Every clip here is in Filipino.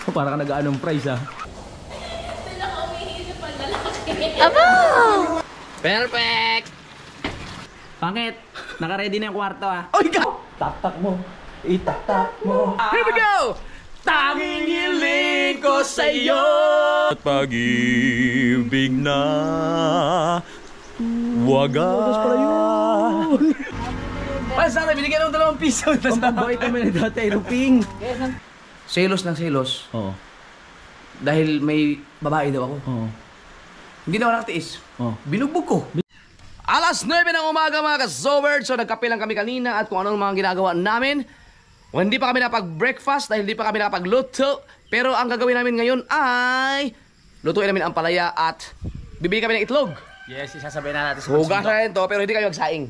Para ka nag-aanong prize ha. Sila ka umihisip ang lalaki. Aba! Perfect! Pangit! Naka-ready na yung kwarto ha. Oy ka! Taktak mo! Itaktak mo! Here we go! Tanging hiling ko sa'yo at pag-ibig na wagas pala yun. Para sa akin, binigyan ng 2 piso. Pambabait kami na dati, Ruping. Selos ng selos. Oo. Dahil may babae daw ako. Oo. Hindi na ako nakatiis. Oo. Binugbog ko. Alas 9 ng umaga mga ka-Zobert. So nagkape lang kami kanina at kung anong mga ginagawa namin. Hindi pa kami nakapag-breakfast dahil hindi pa kami nakapagluto. Pero ang gagawin namin ngayon ay lutuin namin ang palaya at bibili kami ng itlog. Yes, isasabihin na natin sa hugasan natin to pero hindi kayo magsaing.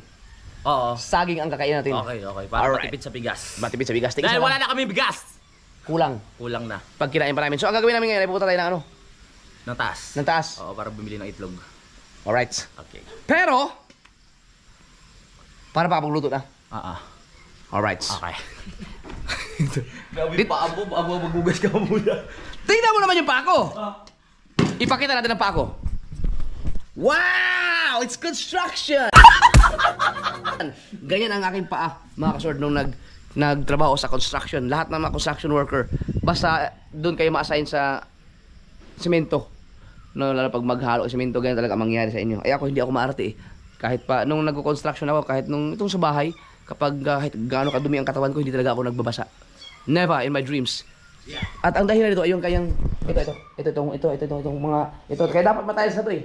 Oo. Saging ang kakain natin. Okay. Para matipid sa bigas. Matipid sa bigas. Dahil wala na kami bigas. Kulang na. Pag kinain pa namin. So ang gagawin namin ngayon ay pupunta tayo ng ano? Ng taas. Ng taas. Oo, para bumili ng itlog. Alright. Okay. Pero para pakapagluto na. Alright. Okay. Grabe pa abo maghugas ka muna. Tingnan mo naman yung pako. Ipakita natin ang pako. Wow! It's construction! Ganyan ang aking paa, mga kasord, nung nagtrabaho sa construction. Lahat ng mga construction worker, basta doon kayo ma-assign sa semento. No, lalo pag maghalo ng semento, ganyan talaga ang mangyayari sa inyo. Ay ako, hindi ako maarte eh. Kahit pa, nung nagko-construction ako, kahit nung itong sa bahay, kapag kahit gaano kadumi ang katawan ko, hindi talaga ako nagbabasa. Never in my dreams. Yeah. At ang dahilan nito ay yung kayang itong mga ito kaya dapat matiles na to eh.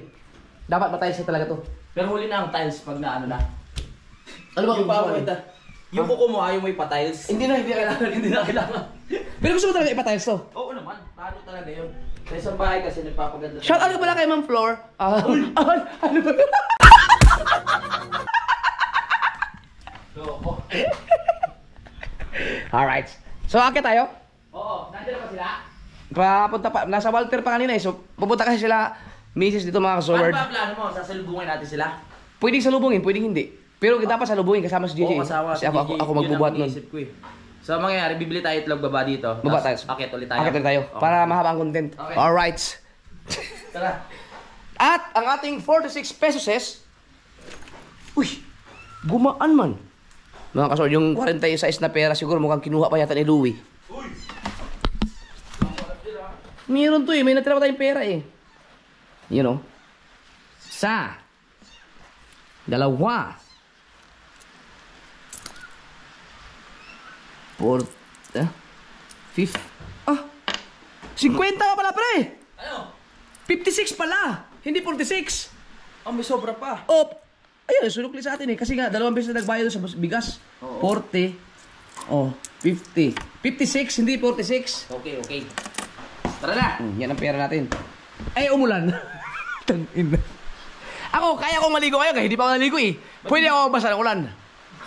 Dapat matiles na talaga to. Pero huli na ang tiles pag naano na. Ano ba yung pa yung buko mo ayaw mo ipa-tiles? Hindi na kailangan. Pero gusto mo talaga ipa-tiles to? Oo naman. Paano talaga yun? Sa isang bahay kasi nagpapaganda. Shout out pala kay Ma'am Floor. Ano ba? Alright. So, akit tayo? Oo, nandiyan pa sila? Papunta pa, nasa Walter pa kanina eh. So, pupunta kasi sila, misis dito mga ka-Zobert. Ano ba plano mo? Sasalubungin natin sila? Pwedeng salubungin, pwedeng hindi. Pero dapat salubungin kasama si JJ. Oo, kasama kasi si JJ. ako magbubuhat nun. So, mangyayari, bibili tayo itlog baba dito. Baba tayo. Akit ulit tayo. Akit ulit tayo. Okay. Para mahaba ang content. Okay. Alright. Tara. At ang ating 46 pesos is... Uy! Gumaan man. Mga kasod, yung 46 na pera siguro mukhang kinuha pa yata ni Louie. Uy! Meron to eh. May natira pa tayong pera eh. You know? Isa. Dalawa. Fifth. 50 ka pala pre! Ano? 56 pala! Hindi 46! Oh, may sobra pa. Oh! Ayun, sunukli sa atin eh. Kasi nga, 2 beses na nagbayad sa bigas. Oo. 40. Oh, 50. 56, hindi 46. Okay. Tara na! Yan ang pera natin. Ay, umulan. Tangin na. Ako, kaya akong maligo ngayon. Hindi pa ako naligo eh. Pwede ako magbasa ng ulan.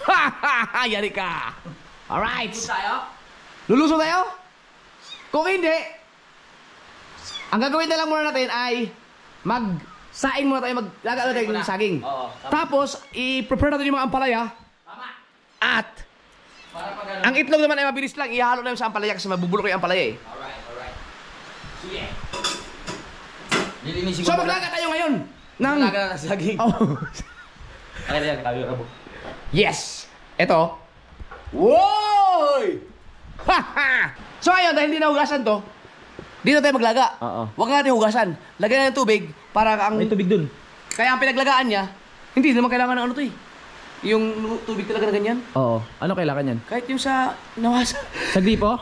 Ha! Yari ka! Alright! Lulusong tayo? Kung hindi, ang gagawin na lang muna natin ay saing muna tayo, maglalagay ng saging. Oo. Tapos, i-prepare natin yung mga ampalaya. Tama. At, ang itlog naman ay mabilis lang. Ihalo na yung sa ampalaya kasi mabubulok yung ampalaya eh. Alright. Sige. Lilinisin So, maglaga tayo ngayon. Maglaga na saging. Oh. Okay na yan, kayo rabo. Yes! Ito. Woy! Haha! So, ayun, dahil hindi nahugasan to, dito tayo maglaga. Huwag natin hugasan. Lagyan ng tubig para ang... May tubig dun. Kaya ang pinaglagaan niya, hindi naman kailangan ng ano to eh. Yung tubig talaga na ganyan. Oo. Ano kailangan yan? Kahit yung sa nawasa. Sa gripo?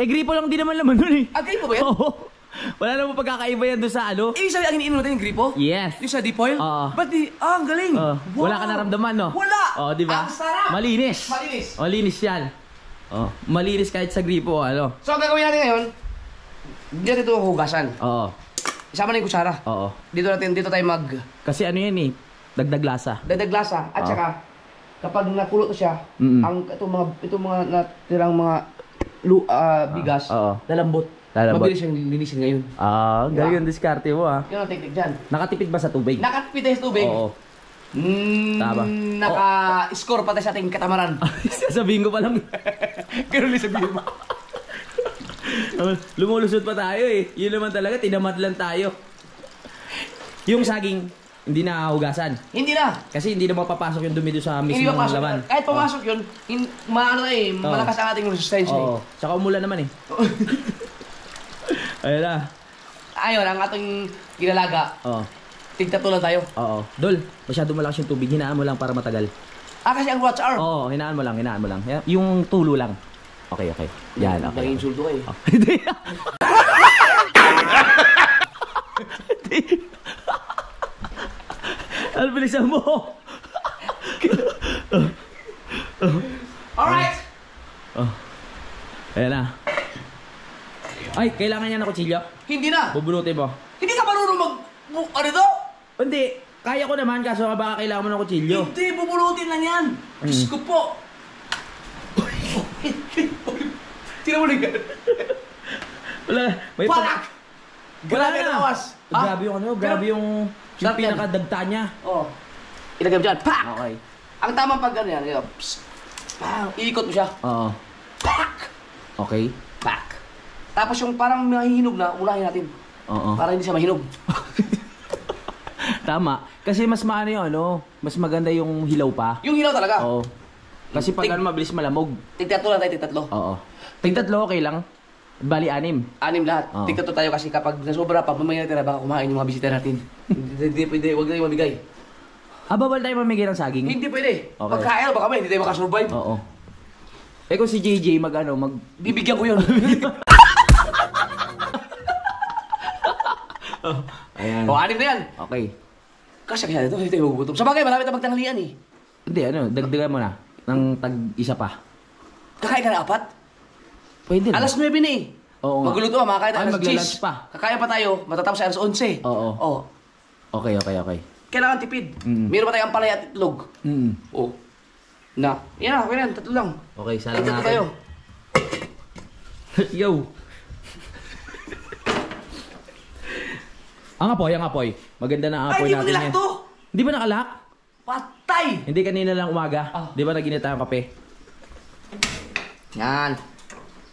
Eh, gripo lang di naman laman dun eh. Ah, gripo ba yan? Oo. Wala namang pagkakaiba yan doon sa ano. Eh, sabi ang iniinom natin yung gripo? Yes. Yung sa deep oil? Oo. Ba't di... Ah, ang galing. Wow. Wala ka naramdaman, no? Wala. Oo, di ba? Ang sarap. Malinis. Malinis yan. Oh, malinis kahit sa gripo, ano. So, ang gagawin natin ngayon, dito ito hugasan. Oo. Isama na yung kutsara. Oo. Dito tayo Kasi ano yan eh, dagdag lasa. dagdag lasa. At saka, kapag nakulo to siya, itong mga natirang mga bigas, lalambot. Mabilis siyang linisin ngayon. Galing yung diskarte mo Yun ang technique dyan. Nakatipid ba sa tubig? Nakatipid tayo sa tubig. Oo. Tama. Naka-score pa tayo sa ating katamaran. Sasabihin ko pa lang. Pero sabihin mo. Lumulusot pa tayo eh. Yun naman talaga, tinamat lang tayo. Yung saging, hindi na hugasan. Hindi na. Kasi hindi na mapapasok yung dumi doon sa Hindi mismong mapasok. laman. Kahit pumasok yun, malakas ang ating resistensya. Oo. Tsaka umulan naman eh. Ayun na. Ayun, ang ating ginalaga. Oo. Tigtato lang tayo. Oo. Dol, masyado malakas yung tubig. Hinaan mo lang para matagal. Kasi ang watch hour. Oo, hinaan mo lang, hinaan mo lang. Yung tulo lang. Okay, okay. Yan, okay. May insulto kayo. Oh, hindi. Ano bilisan mo? Alright! Oh. Ayan na. Ay, kailangan niya ng kutsilyo? Hindi na. Bubunutin mo. Hindi ka marunong ano to? Hindi. Kaya ko naman, kaso baka kailangan mo ng kutsilyo. Hindi, bubulutin lang yan. Diyos ko po. Tira mo lang yan. Wala. May Palak! Grabe na. ang awas. Grabe yung ano, grabe yung Sarap yan. pinakadagta niya. Oo. Ilagay mo dyan. Pak! Okay. Ang tamang pag ano yan. Pang! Iikot mo siya. Oo. Pak! Okay. Pak! Tapos yung parang mahihinog na, ulahin natin. Oo. Para hindi siya mahinog. Tama. Kasi mas maano yung ano, mas maganda yung hilaw pa. Yung hilaw talaga. Oo. Kasi pag ano, mabilis malamog. Tigtatlo lang tayo, tigtatlo. Oo. Tigtatlo, okay lang. Bali, 6. 6 lahat. Oo. Tigtatlo tayo kasi kapag nasobra pa, mamaya natira, baka kumain yung mga bisita natin. Hindi pwede, huwag na yung mamigay. Bawal tayo mamigay ng saging? Hindi pwede. Okay. Pagkain, baka may, hindi tayo makasurvive. Oo. Eh kung si JJ mag... Bibigyan ko yun. Ayan. O, 6 na yan. Okay. Kasi kaya ito, hindi tayo magugutom. Sa bagay, malapit na magtanghalian eh. Hindi, dagdagan mo na. Ng tag-isa pa. Kakain ka na 4? Pwede na. Alas 9 na eh. Oo nga. Magluluto ka, makakain tayo Ay, alas magla-lunch 10. pa. Kakain pa tayo, matatapos sa alas 11. Oo. Oo. Okay. Kailangan tipid. Meron pa tayong ampalay at itlog. Oo. Na. Yan, okay na, 3 lang. Okay, salang Tigtatlo natin. tayo. Yo! Ang apoy. Maganda na ang Ay, apoy di mo natin nilak yan. to! Hindi ba nakalak? Patay! Hindi kanina lang umaga. Di ba naginit tayong kape? Yan.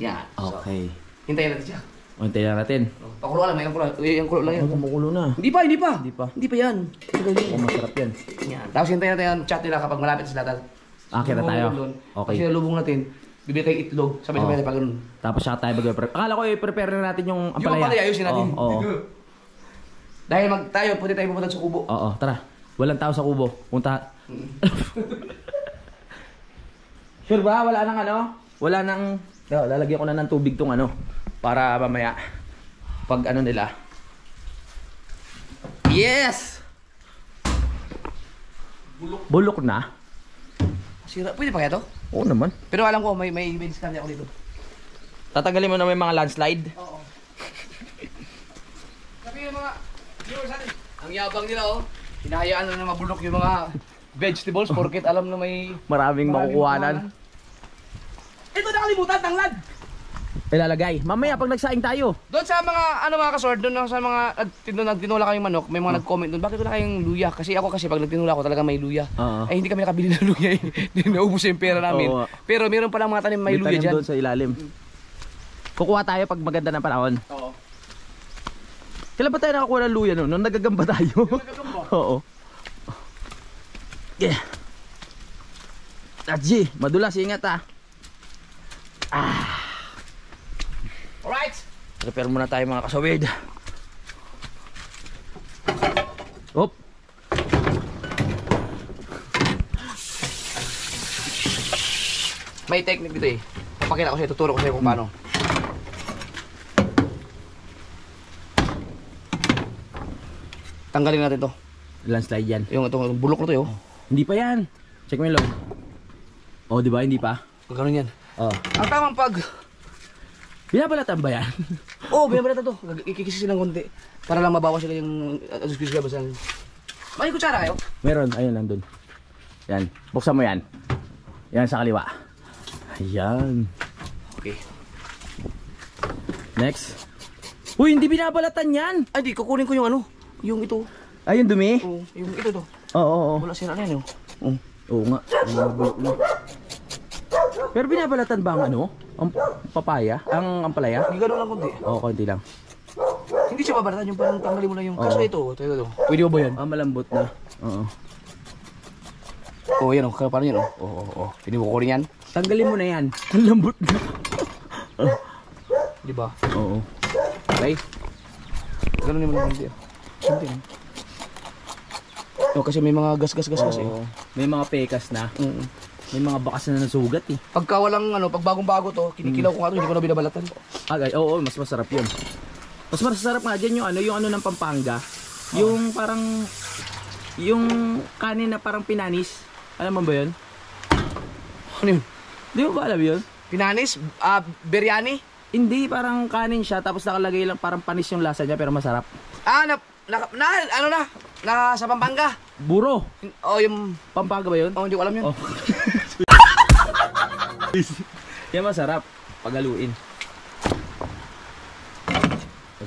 Yan. Okay. So, hintayin natin siya. Hintayin natin. Pakulo lang, may kulo lang yan. Kumukulo na. Hindi pa. Hindi pa. Hindi pa yan. Oh, masarap yan. Yan. Tapos hintayin natin ang chat nila kapag malapit sa lahat. Akit na tayo. Okay. Kasi nalubong natin, bibili tayong itlog, sabay-sabay tayo pag ganun. Tapos saka tayo mag-prepare. Akala ko i-prepare na natin yung ampalaya. Yung ampalaya, ayusin natin. Oo. Dahil pwede tayo pupunta sa kubo. Oo, tara. Walang tao sa kubo. Punta. Sure ba? Wala nang ano? Wala nang... lalagyan ko na ng tubig tong ano. Para mamaya. Pag ano nila. Yes! Bulok na? Sira. Pwede pa kaya to? Oo naman. Pero alam ko, may discount ako dito. Tatanggalin mo na may mga landslide. Oo. Sabi yung mga viewers natin, ang yabang nila oh. Hinahayaan na mabulok yung mga vegetables porket alam na may Maraming makukuhanan. Ito nakalimutan, tanglad! Ilalagay. Mamaya pag nagsaing tayo. Doon sa mga kasord, doon sa mga nagtinula kayong manok, may mga nag-comment doon, bakit wala kayong luya? Kasi pag nagtinula ko talaga may luya. Ay hindi kami nakabili ng luya eh. Hindi naubos yung pera namin. Pero meron palang mga tanim may luya dyan. Doon sa ilalim. Kukuha tayo pag maganda ng panahon. Oo. Kailan ba tayo nakakuha ng luya noon? Nung nagagamba tayo? Oo. Yeah. G, madulas, ingat Alright! Prepare muna tayo mga kasawid. Op. May technique dito eh. Papakita ko sa'yo, tuturo ko sa'yo kung paano. Tanggalin natin to. Landslide yan. Itong bulok na to yun. Hindi pa yan. Check mo yung loob. Oh, di ba? Hindi pa. Ganun yan. Oh. Ang tamang pag... Binabalatan ba yan? Oo, binabalatan to. Ikikisi silang konti. Para lang mabawas sila yung adusquis gabasan. May kutsara kayo? Meron. Ayun lang dun. Yan. Buksan mo yan. Yan sa kaliwa. Ayan. Okay. Next. Uy, hindi binabalatan yan. Ay, di. Kukunin ko yung ano. Yung ito. Ay, yung dumi? Oo, yung ito to. Oo. Wala sila na yan. Oo nga. Pero binabalatan ba ang ano? Ang papaya? Ang ampalaya? Hindi gano'n lang kundi. Oo, konti lang. Hindi siya babaratan yung parang tanggalin mo lang yung... Kaso ito. Pwede ba ba yan? Ah, malambot na. Oo. Oo, yan o. Paano yan o? Oo. Pwede mo kukunin yan? Tanggalin mo na yan. Ang lambot na. Di ba? Oo. Okay. Gano'n mo lang kundi. Kunti lang. Oh, kasi may mga gas kasi. Oo. May mga pekas na. May mga bakas na nasugat eh. Pagka walang pag bagong-bago to, kinikilaw ko nga to, hindi ko na binabalatan. Agay, oo, mas masarap 'yun. Mas masarap nga diyan yung ano ng Pampanga. Yung parang yung kanin na parang pinanis. Alam mo ba 'yun? Ano yun? Di mo ba alam 'yun? Pinanis? Biryani? Hindi, parang kanin siya tapos nakalagay lang parang panis yung lasa niya pero masarap. Sa Pampanga. Buro. Oh, yung... Pampanga ba 'yun? Oh, hindi ko alam yun. Oh. Yan masarap pagaluin.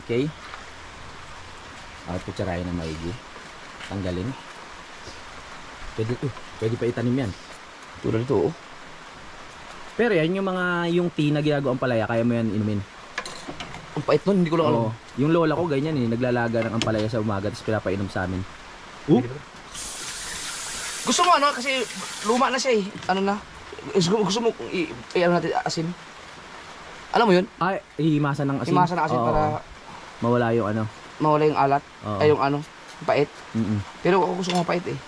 Okay. At kutsarahin na maigi. Tanggalin. Pwede pa itanim yan. Tulad ito, oh. Pero yan yung tea na ginagawang palaya, kaya mo yan inumin. Ang pait nun, hindi ko lang alam. Oo. Yung lola ko ganyan eh, naglalaga ng ampalaya sa umaga tapos pinapainom sa amin. Gusto mo kasi luma na siya eh. Gusto mo ano natin asin? Alam mo yun? Ay, hihimasan ng asin. Himasan ng asin para mawala yung ano. mawala yung alat. Oo. Ay yung pait. Pero ako gusto ko mapait eh.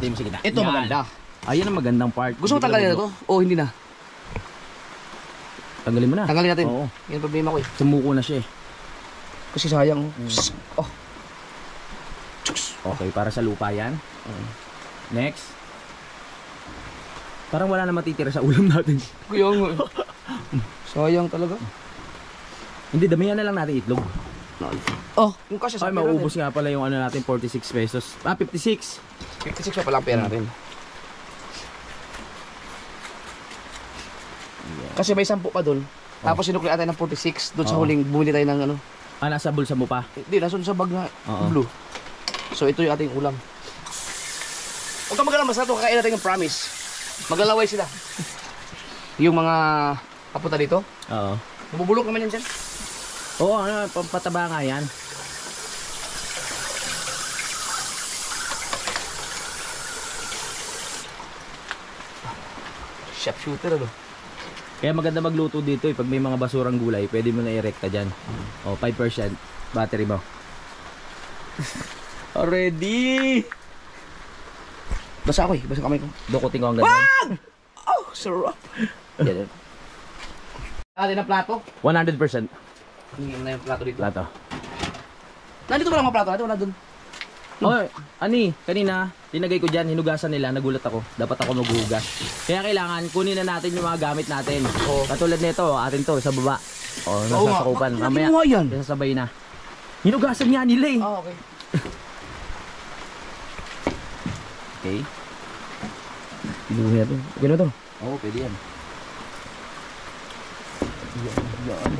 Sige na. Ito Yan. maganda. Ayan ang magandang part. Gusto mo tanggalin na to? O hindi na? Tanggalin mo na. Tanggalin natin. Oo. Yan ang problema ko eh. Sumuko na siya eh. Kasi sayang. Oh. Okay, para sa lupa yan. Next. Parang wala na matitira sa ulam natin. Kaya nga. Sayang talaga. Hindi, damihan na lang natin itlog. Oh, yung kasi Ay, sa pera mauubos nga pala yung ano natin, 46 pesos. 56. 56 pa pala ang pera natin. Kasi may 10 pa dun. Tapos sinuklian tayo ng 46 dun sa huling bumili tayo ng ano. Ah, nasa bulsa mo pa? Hindi, nasun sa bag na Oo. blue. So ito yung ating ulam. Huwag ka mag-alala, masarap ito, kakain natin yung promise. Maglalaway sila. Yung mga kapunta dito. Oo. Mabubulok naman yan dyan. Oo, ano, pampataba nga yan. Chef shooter ano. Kaya maganda magluto dito eh. Pag may mga basurang gulay, pwede mo na i-rekta dyan. O, 5% battery mo. Already! Basa ako eh, basa kamay ko. Dukutin ko ang ganda. Wag! Oh, sarap. Yan. Atin na plato. 100%. Hindi na yung plato dito. Plato. Nandito ba lang mga plato? Ito wala dun. Oh, ani, kanina, tinagay ko dyan, hinugasan nila, nagulat ako. Dapat ako maghugas. Kaya kailangan, kunin na natin yung mga gamit natin. Oo. Katulad nito, atin to, sa baba. O, Oo nasa nga. sakupan. Bakit Mamaya, nakinuha yan? sasabay na. Hinugasan niya nila eh. Ah, okay. Okay. Pinuhin natin. Okay na to. Oo, pwede yan. Yan.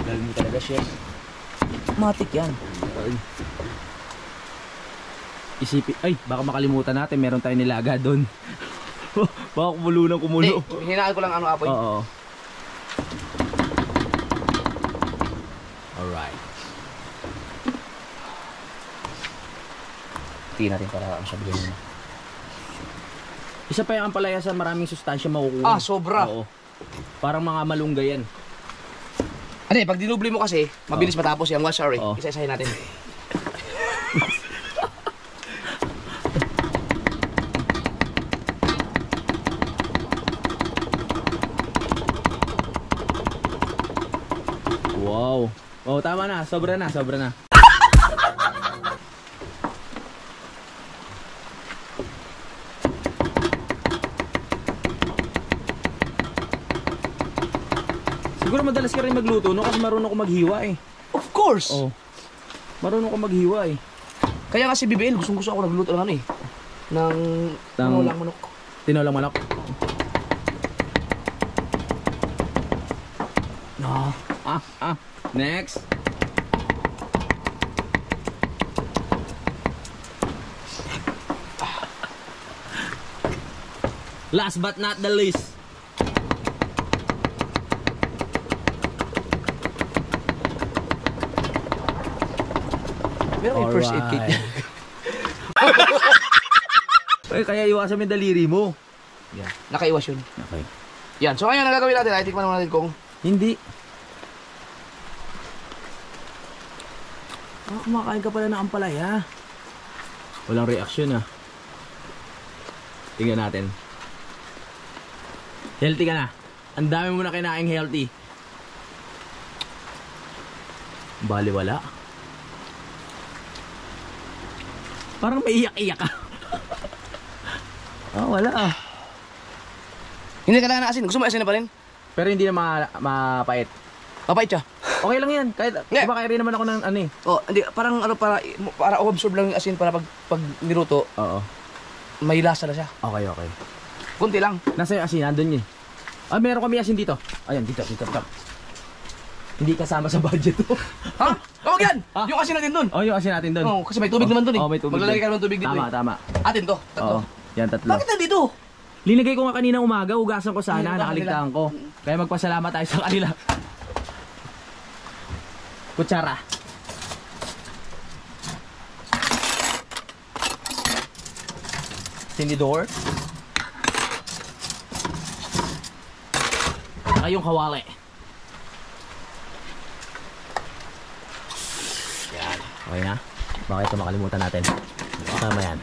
Galing mo talaga, chef. Matik yan. Isipin, ay, baka makalimutan natin, meron tayong nilaga doon. Baka kumulo ng kumulo. Hinaan ko lang apoy. Oo. Alright. Tingnan natin para ang sabihin mo. Isa pa yung ampalaya sa maraming sustansya makukuha. Ah, sobra. Oo. Parang mga malunggay yan. Ano pag dinubli mo kasi, mabilis matapos yung wash hour eh. Oo. Isa-isahin natin. Wow. Oh, tama na. Sobra na, sobra na. Siguro madalas ka rin magluto, no? Kasi marunong ko maghiwa eh. Of course! Oh. Marunong ko maghiwa eh. Kaya kasi BBL, gustong-gusto ako nagluto ng ano eh. Ng tinolang manok. Tinolang manok. No. Next. Last but not the least. Meron may first aid kit niya. Ay, kaya iwasan mo yung daliri mo. Yan. Nakaiwas yun. Okay. Yan. So ngayon, ang gagawin natin ay tikman naman natin kung Hindi. Kumakain ka pala ng ampalaya. Walang reaksyon ah. Tingnan natin. Healthy ka na. Ang dami mo na kinaing healthy. Baliwala. Parang may iyak-iyak ka. Wala ah. hindi kailangan na asin. Gusto mo asin na pa rin? Pero hindi na mapait. Mapait siya. Okay lang yan. Kahit kumakain rin naman ako ng ano eh. Oh, hindi. Parang ano, para absorb lang yung asin para pag niluto, Oo. may lasa na siya. Okay. Kunti lang. Nasa yung asin, nandun yun. Meron kami asin dito. Ayan, dito. Hindi kasama sa budget to. Ha? Huwag yan! Yung asin natin dun. Yung asin natin dun. Kasi may tubig naman dun eh. May tubig. Maglalagay ka naman ng tubig dito Tama. Atin to. Tatlo. Yan, tatlo. Bakit nandito? Linagay ko nga kanina umaga, ugasan ko sana, nakaligtaan ko. Kaya magpasalamat tayo sa kanila. Kutsara. Tinidor. Saka yung kawali. Yan. Okay na? Bakit ito makalimutan natin? Tama yan.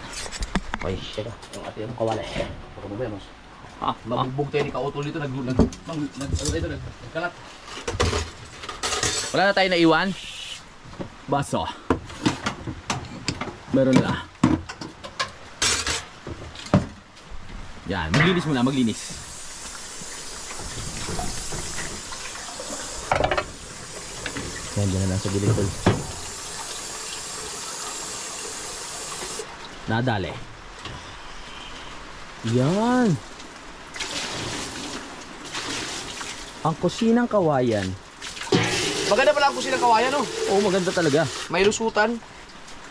Okay. Teka, yung ate yung kawali. Baka mo ba yan, mas? Mabugbog tayo ni Kautol dito. Nagkalat. Wala na tayo naiwan. Baso. Meron na. Yan, maglinis muna, maglinis. Yan, dyan na lang sa gilid ko. Nadali. Yan. Ang kusinang kawayan. Maganda pala ang kusinang kawayan, no? Oo, maganda talaga. May lusutan.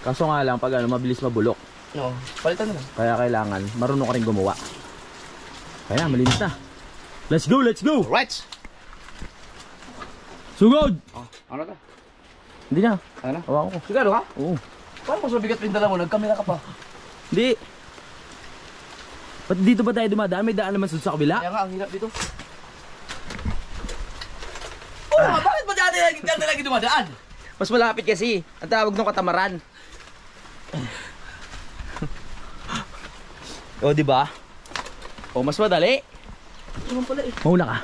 Kaso nga lang, pag mabilis mabulok. No, palitan na lang. Kaya kailangan, marunong ka rin gumawa. Kaya na, malinis na. Let's go! Right. Sugod! Ano ka? Hindi na. Ano? Hawakan ko. Sigado ka? Oo. Parang mas mabigat rin dala mo. Nagkamera ka pa. Hindi. Ba't dito ba tayo dumadaan? May daan naman sa kabila? Kaya nga, ang hirap dito. Bakit ba dati lagi dumadaan? Mas malapit kasi. Ang tawag ng katamaran. O, di ba? O, mas madali. Naman pala eh. Mauna ka.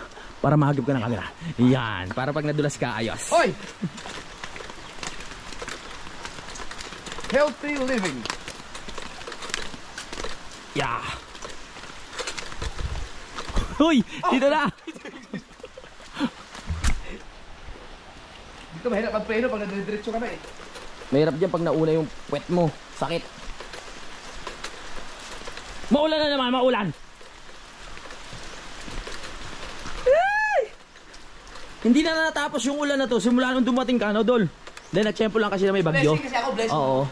Para mahagip ka ng camera. Yan. Para pag nadulas ka, ayos. Hoy! Healthy living. Yeah. Hoy! Dito na! Dito mahirap mag-preno pag nadidiretso ka na eh. Mahirap dyan pag nauna yung puwet mo. Sakit. Maulan na naman, maulan! Hindi na natapos yung ulan na to. Simula nung dumating ka, no, Dol? Dahil na-tsempo lang kasi na may bagyo. Blessing kasi ako, blessing. Oo.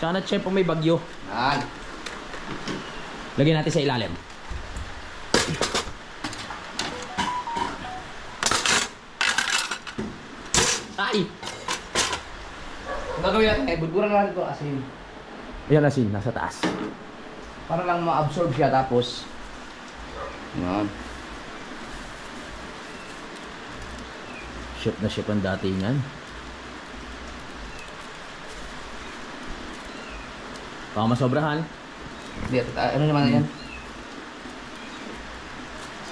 Tsaka na-tsempo may bagyo. Yan. Lagyan natin sa ilalim. Ay! Ang gagawin natin eh, budburan natin ito asin. Ayan asin, nasa taas. Para lang ma-absorb siya tapos. Yan. Ship na ship ang datingan. Baka masobrahan. Hindi, ano naman yan?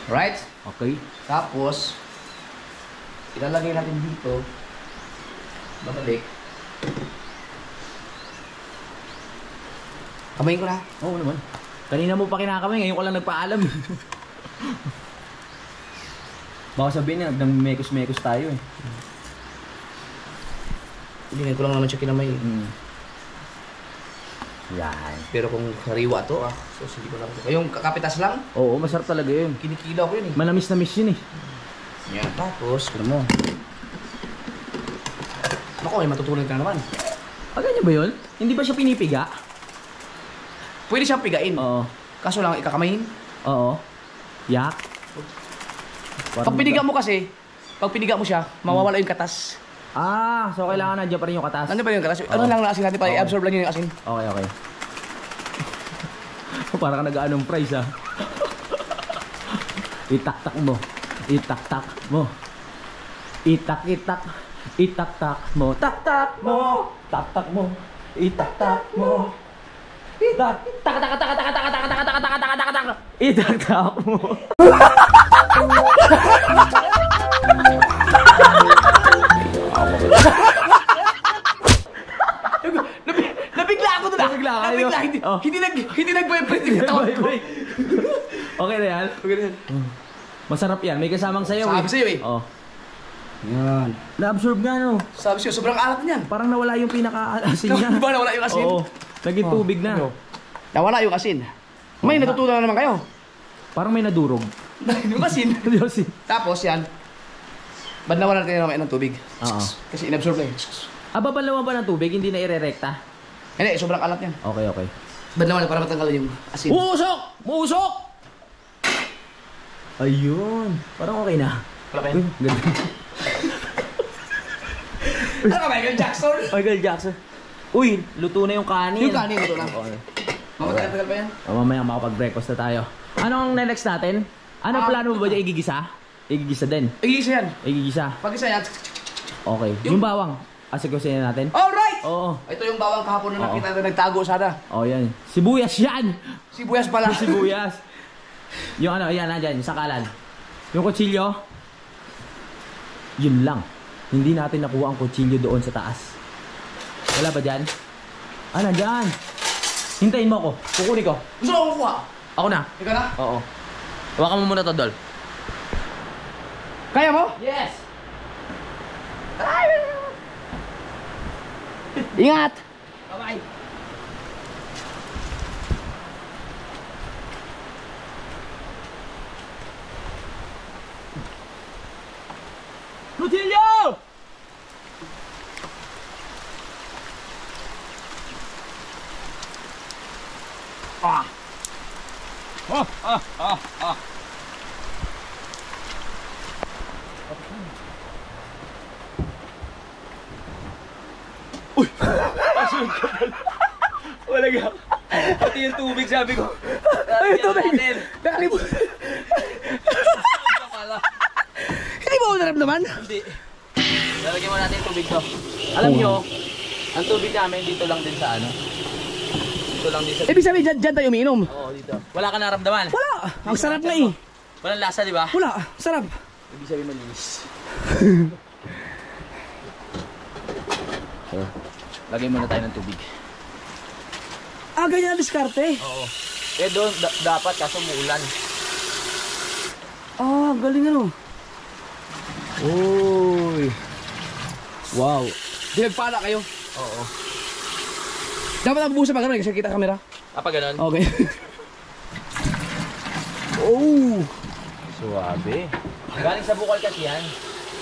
Right? Okay. Tapos, ilalagay natin dito. Babalik. Kamayin ko na. Oo naman. Kanina mo pa kinakamay, ngayon ko lang nagpaalam. Baka sabihin niya, nagmekos-mekos tayo eh. Hindi ko lang naman siya kinamay. Yan. Pero kung sariwa to, so hindi ko lang. Yung kakapitas lang, Oo, masarap talaga yun. kinikila ko yun eh. Manamis-namis yun eh. Yan. Tapos, ano mo? Naku, may matutunan ka naman. Ganyan ba yun? Hindi ba siya pinipiga? Pwede siyang pigain. Oo. Kaso lang, ikakamayin. Oo. Yak? Pag piniga mo kasi, pag piniga mo siya, mawawala yung katas. Ah, so kailangan nandiyan pa rin yung katas. Nandiyan pa yung katas. Ano lang na asin natin para i-absorb lang yun yung asin. Okay, okay. Parang ka nag-aanong price ah. Itak-tak mo. Itak-tak mo. Itak-itak. Itak-tak mo. Tak-tak mo. Tak-tak mo. Itak-tak mo. Tak-tak-tak-tak-tak-tak-tak-tak-tak-tak-tak-tak-tak-tak. Itak-tak mo. Nabigla ako doon. Nabigla ka, Nabigla. oh. Hindi nag-vibrate yung katawan ko. Okay na yan? Okay na yan. Masarap yan. May kasamang sayaw Sabi sa'yo eh. Oh. Yan. Na-absorb nga no. Sabi sa'yo, sobrang alat niyan. Parang nawala yung pinaka-asin niya. Ba nawala yung asin? Oo. Naging tubig na. Nawala yung asin. May natutunan na naman kayo. Parang may nadurog. Yung asin. Yung asin. Tapos yan. Ba't nawala natin naman ng tubig? Oo. Kasi inabsorb na eh. Babalawan ba ng tubig? Hindi na irerekta? Hindi, sobrang alat yan. Okay, okay. Ba't nawala para matanggal yung asin? Muusok! Muusok! Ayun. Parang okay na. Wala pa Uy, yan. ganda. Ano ka, Michael Jackson? Michael Jackson. Uy, luto na yung kanin. Yung kanin, ito lang. Okay. Mamatagal pa yan? Mamaya makapag-breakfast na tayo. Anong next natin? Ano plano mo ba dyan? Igigisa? Igigisa din. Igisa yan. Igigisa. Pag isa yan. Okay. Yung bawang. Asikusin na natin? Alright! Oo. Ito yung bawang kahapon na Oo. nakita na nagtago sana. Oh, yan. Sibuyas yan! Sibuyas pala. Sibuyas. Yung ano, yan, nandyan, yung sakalan. Yung kutsilyo, yun lang. Hindi natin nakuha ang kutsilyo doon sa taas. Wala ba dyan? Ah, nandyan. Hintayin mo ako. Kukunin ko. Gusto ko kukuha. Ako na. Ikaw na? Oo. Hawakan mo muna to, Dol. Kaya mo? Yes! Ingat! Bye-bye! Kutsilyo! Ah! Wala ka. Pati yung tubig, sabi ko. Ay, tubig! Nakalimutan! Hindi mo ako naramdaman? Hindi. Lalagyan mo natin yung tubig to. Alam nyo, ang tubig namin dito lang din sa ano. Dito lang din sa... Ibig sabihin, dyan tayo umiinom. Oo, dito. Wala ka naramdaman. Wala! Ang sarap na eh. Walang lasa, di ba? Wala, sarap. Ibig sabihin malinis. So, lagay muna tayo ng tubig. Ah, ganyan ang diskarte. Oo. Eh doon, dapat kaso muulan. Ah, galing ano. Uy. Wow. Dinagpala kayo. Oo. Dapat nabubusan pa gano'n kasi kita kamera. Apa ganun? Okay. Oh! Suwabe. Galing sa bukal kasi yan.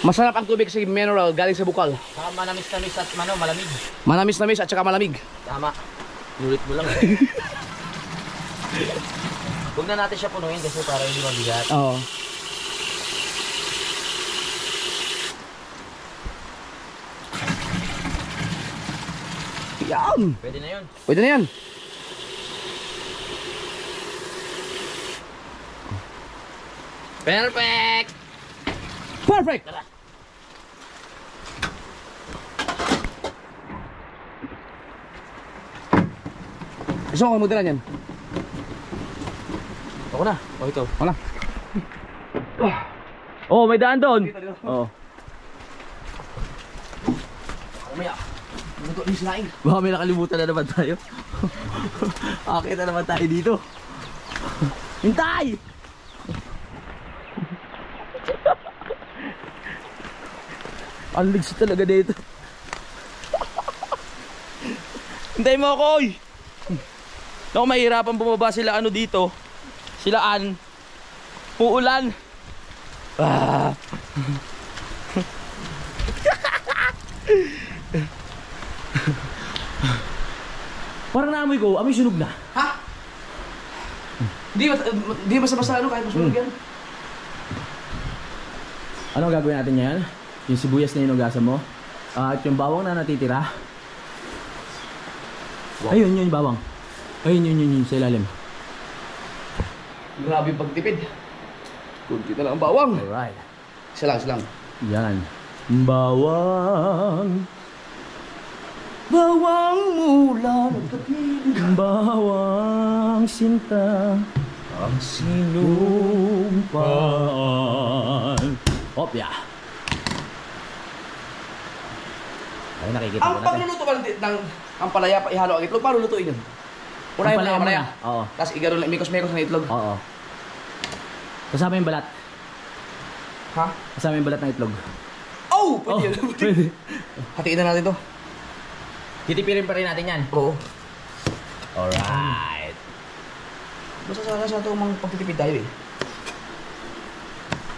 Masarap ang tubig kasi mineral galing sa bukal. Saka manamis-namis at malamig. Manamis-namis at saka malamig. Tama. Nulit mo lang. Huwag na natin siya punuin kasi para hindi mabigat. Oo. Yan! Pwede na yun. Pwede na yan. Perfect! Perfect! Tara. Gusto ko magdala niyan. Ako na. O ito. Wala. Oh, may daan doon. Oo. Mamaya. Luto din sinaing. Baka may nakalimutan na naman tayo. Akit na naman tayo dito. Hintay! Ang ligsi talaga dito. Hintay mo ako, oy! Naku, mahirapan bumaba sila ano dito. Silaan. Uulan. Ah. Parang naamoy ko, amoy sunog na. Ha? Hindi basta-basta ano, kahit masunog yan. Ano gagawin natin yan? Yung sibuyas na inugasan mo. At yung bawang na natitira. Wow. Ayun, yung bawang. Ayun, yun, sa ilalim. Grabe yung pagtipid. Kunti na lang ang bawang. Alright. Isa lang. Yan. Bawang. Bawang mula nagtapid. Bawang sinta. Ang sinumpaan. Opya. Ay, nakikita Ang pagluluto ba ng ampalaya, ihalo ang itlog, paano lutuin yun? Unahin mo ng ampalaya. Oo. Tapos igaro lang, mikos-mikos ng itlog. Oo. Kasama yung balat. Ha? Kasama yung balat ng itlog. Oh! Pwede yun. Pwede. Hatiin na natin to. Titipirin pa rin natin yan. Oo. Alright. Basta sana sa ito mga pagtitipid tayo eh.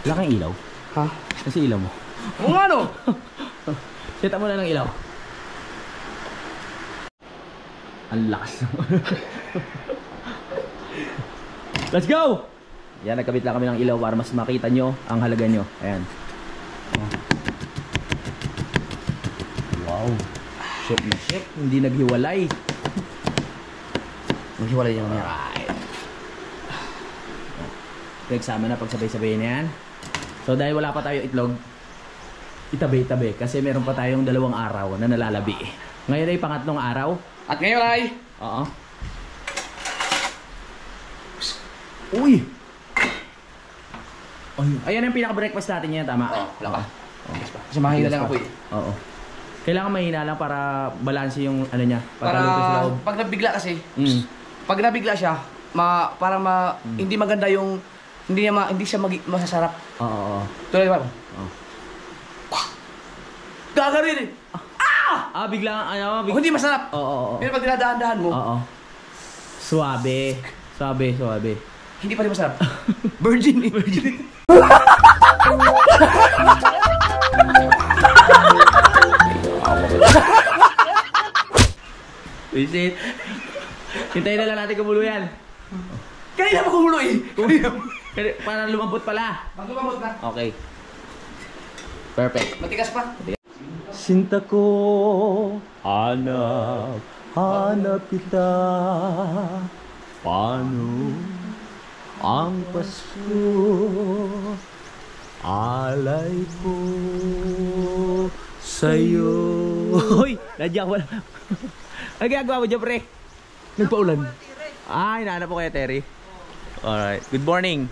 Wala kang ilaw? Ha? Kasi ilaw mo. Oo nga no! Seta mo na ng ilaw. Ang lakas. Let's go! Yan, nagkabit lang kami ng ilaw para mas makita nyo ang halaga nyo. Ayan. Wow. Chef na chef. Hindi naghiwalay. Maghiwalay niya mamaya. Alright. Nagsama na pagsabay-sabay na yan. So dahil wala pa tayo itlog, itabi-tabi kasi meron pa tayong 2 araw na nalalabi. Ngayon ay pangatlong araw. At ngayon ay... Oo. Uy! Ayan ang pinaka-breakfast natin yan, tama? Oo, wala ka. Kasi mahina lang ako eh. Oo. Kailangan mahina lang para balanse yung ano niya. Para luto sa loob. Pag nabigla kasi, pag nabigla siya, hindi maganda yung... Hindi siya masasarap. Oo. Tuloy ba? Oo. Gagarin eh! Bigla, Hindi masarap. Oo. Pero pag dinadaan-dahan mo, Oo. Suabe. Suabe. hindi pa rin masarap. Virgin eh. Visit. Hintayin na lang natin kumulo yan. Kanina pa kumulo eh. Para lumambot pala. Maglumamot na. Okay. Perfect. Matigas pa. Sinta ko, hanap kita. Paano ang Pasko? Alay ko sa'yo. Hoy! Nadya ko na. Ang ginagawa mo dyan, pre? Nagpaulan. Hinahanap ko kaya Terry. Alright. Good morning.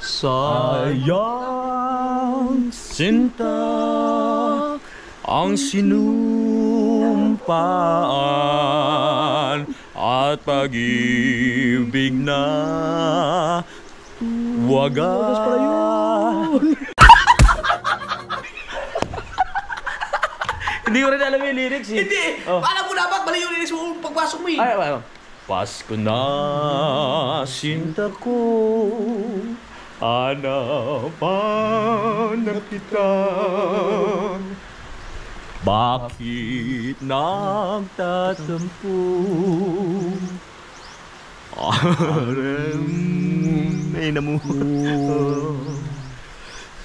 Sayang sinta ang sinumpaan at pag-ibig na wagas. Hindi ko rin alam yung lyrics eh. Hindi! Alam mo dapat, mali yung linis mo pagpasok mo eh. Ay. Pasko na sinta ko, hanapan na kita. Bakit nagtatampo? Ay namu.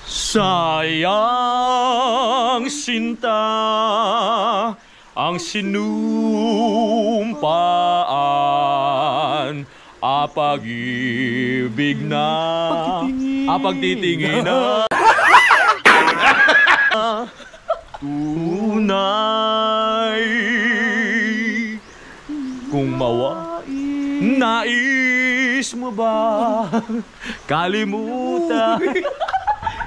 Sayang sinta ang sinumpaan, pag-ibig na pagtitingin na tunay kung nais mo ba kalimutan.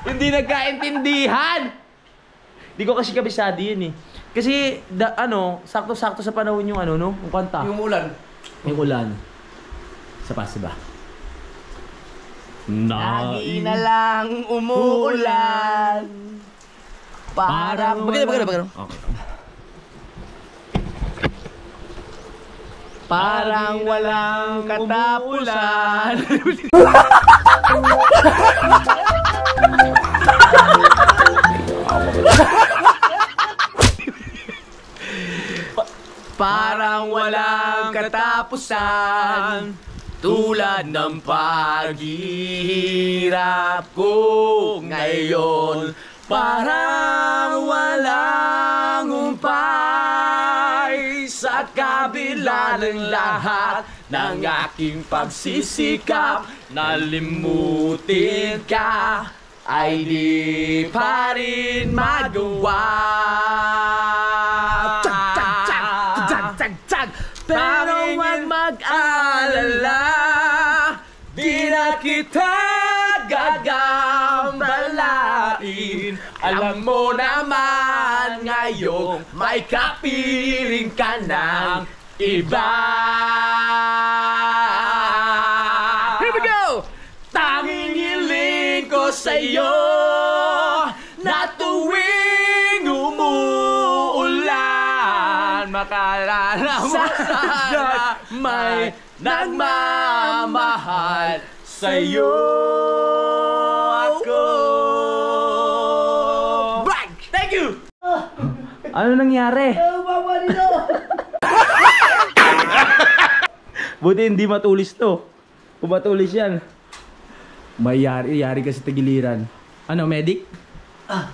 Hindi nagkaintindihan. Hindi ko kasi kabisado yun eh. Kasi sakto-sakto sa panahon yung yung kanta. Yung ulan. Yung ulan. Sa pas ba? Lagi na lang umuulan. Bagano. Okay. Parang walang katapusan. Parang walang katapusan. tulad ng paghihirap ko ngayon, parang walang humpay sa kabila ng lahat ng aking pagsisikap. Nalimutin ka ay di pa rin magawa. Pero huwag mag-alala, di na kita gagambalain. Alam mo naman ngayong may kapiling ka ng iba. Here we go! Tanging hiling ko sa'yo na tuwing umuulan, makalala mo sana may nagmamahal sa'yo ako. Brag! Thank you! Ano nangyari? Buti hindi matulis to. Kung matulis yan, may yari ka sa tagiliran. Ano, medic?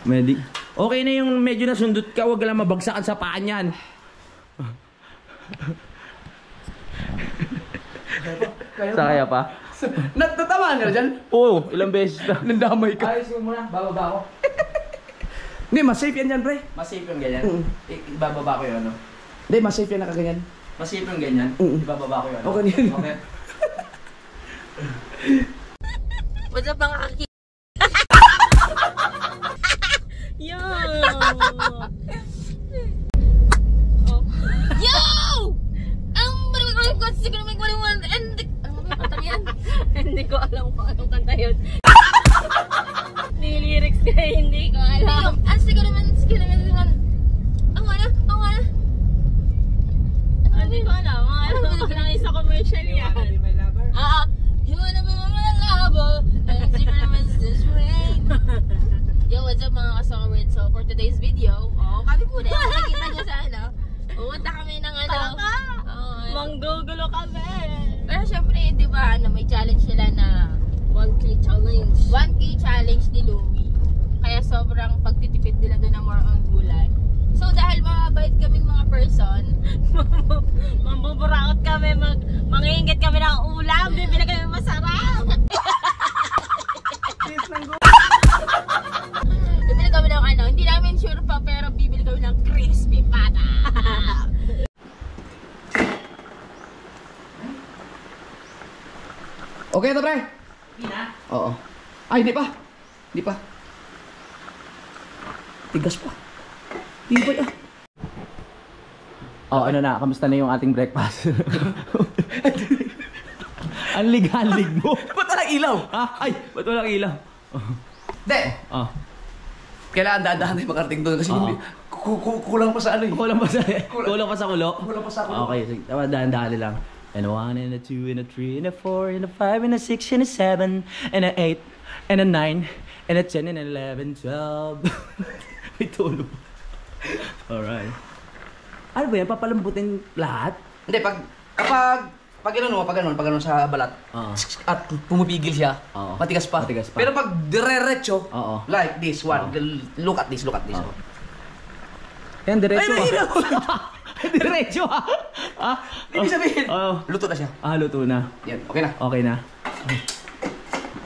Medic. Okay na yung medyo nasundot ka, huwag lang mabagsakan sa paan yan. Sakaya pa? Natatamaan ka na dyan? Oo, ilang beses na. Nandamay ka. Ayos mo muna, bababa ako. Hindi, mas safe yan dyan, pre. Mas safe yung ganyan. Ibababa ko yung ano. Hindi, mas safe yan nakaganyan. Mas safe yung ganyan. Ibababa ko yung ano. Okay yan. Okay. What's up mga kaki? Yo! Oh. Yo! Ang marami ko siguro may kwaliwan and ano ba yung kanta yan? Hindi ko alam kung anong kanta yun. Lyrics ka hindi ko alam. Siguro naman ang wala. Hindi ko alam. Ano lang isa commercial yan. You wanna be my lover, and you naman this rain. Yo, what's up mga kasawid? So, for today's video, kami po na yung nakikita nyo sa ano. Pumunta kami ng ano. Manggugulo kami. Pero syempre, di ba, may challenge sila na 1K challenge. 1K challenge ni Louie. Kaya sobrang pagtitipid nila doon na more on gulay. So, dahil mabait kaming mga person, mambuburaot kami, mangingit kami ng ulam, bibili kami masarap. Bibili kami ng ano, hindi namin sure pa, pero bibili kami ng crispy pata. Okay na, pre? Oo. Ay, hindi pa. Tigas pa. Ibay ah. Oh, ano na, kamusta na yung ating breakfast? Ang lig mo. Ba't walang ilaw? Ay, ba't walang ilaw? Hindi. Oh. Kailangan dahan tayo makarating doon kasi hindi. Kulang pa sa ano eh. Kulang pa sa kulo? Kulang pa sa kulo. Okay, sige. Dahan-dahan lang. And a 1, and a 2, and a 3, and a 4, and a 5, and a 6, and a 7, and a 8, and a 9, and a 10, and a 11, 12. May tulog. Alright. Ano ba yan? Papalambutin lahat? Hindi, pag gano'n sa balat, at pumipigil siya, matigas pa. Pero pag diretso, like this one, look at this. Yan, diretso. Ay, Diretso ha? Ibig sabihin, luto na siya. Luto na. Yan, okay na. Okay na.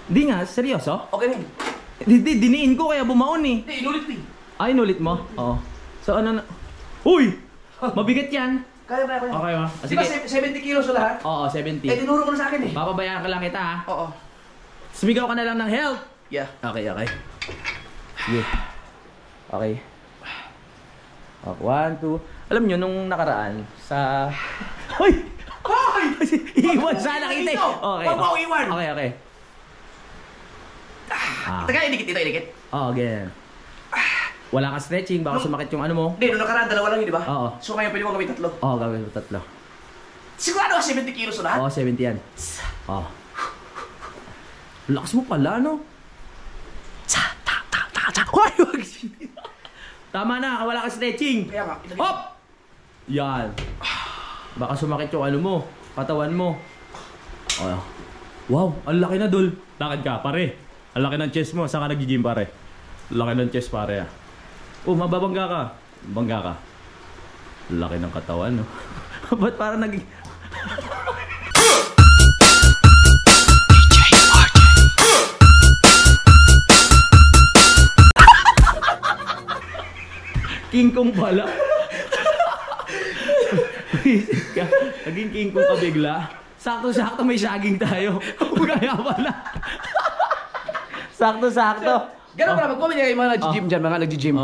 Di nga, seryoso? Okay na yun. Diniin ko kaya bumaon eh. Hindi, inulit eh. Inulit mo? Oo. So ano na? Uy! Mabigat yan. Kaya ba? Okay ba? Di ba 70 kilos sa lahat? Oo, 70. Tinuro ko na sa akin eh. Papabayaan ka lang kita ha? Oo. Sumigaw ka na lang ng help. Yeah. Okay. Sige. Okay. 1, 2. Alam nyo, nung nakaraan, sa... Hoy! Iwan sana kita eh. Okay. Huwag mo iwan. Okay. Taga, inikit. Oo, ganyan. Wala ka stretching, baka sumakit yung ano mo. Hindi, nung nakaraan, dalawa lang yun, di ba? Oo. So ngayon, pwede mo kami tatlo. Oo, gawin mo 3. Sigurado ka 70 kilos sa lahat? Oo, 70 yan. Oo. Lakas mo pala, no? Hoy! Tama na, wala ka stretching. Kaya nga, Hop! Yan. Baka sumakit yung ano mo, katawan mo. Oh. Wow, ang laki na, Dol. Lakad ka, pare. Ang laki ng chest mo. Saan ka nag-gym, pare? Laki ng chest, pare. Oh, mababangga ka. Bangga ka. Laki ng katawan, no? Ba't parang King Kong pala. Naging King Kong ka bigla. Sakto-sakto may saging tayo. Kaya pala. Sakto-sakto. Ganun pala, mag-comment kayo mga nag-gym dyan, mga nag-gym.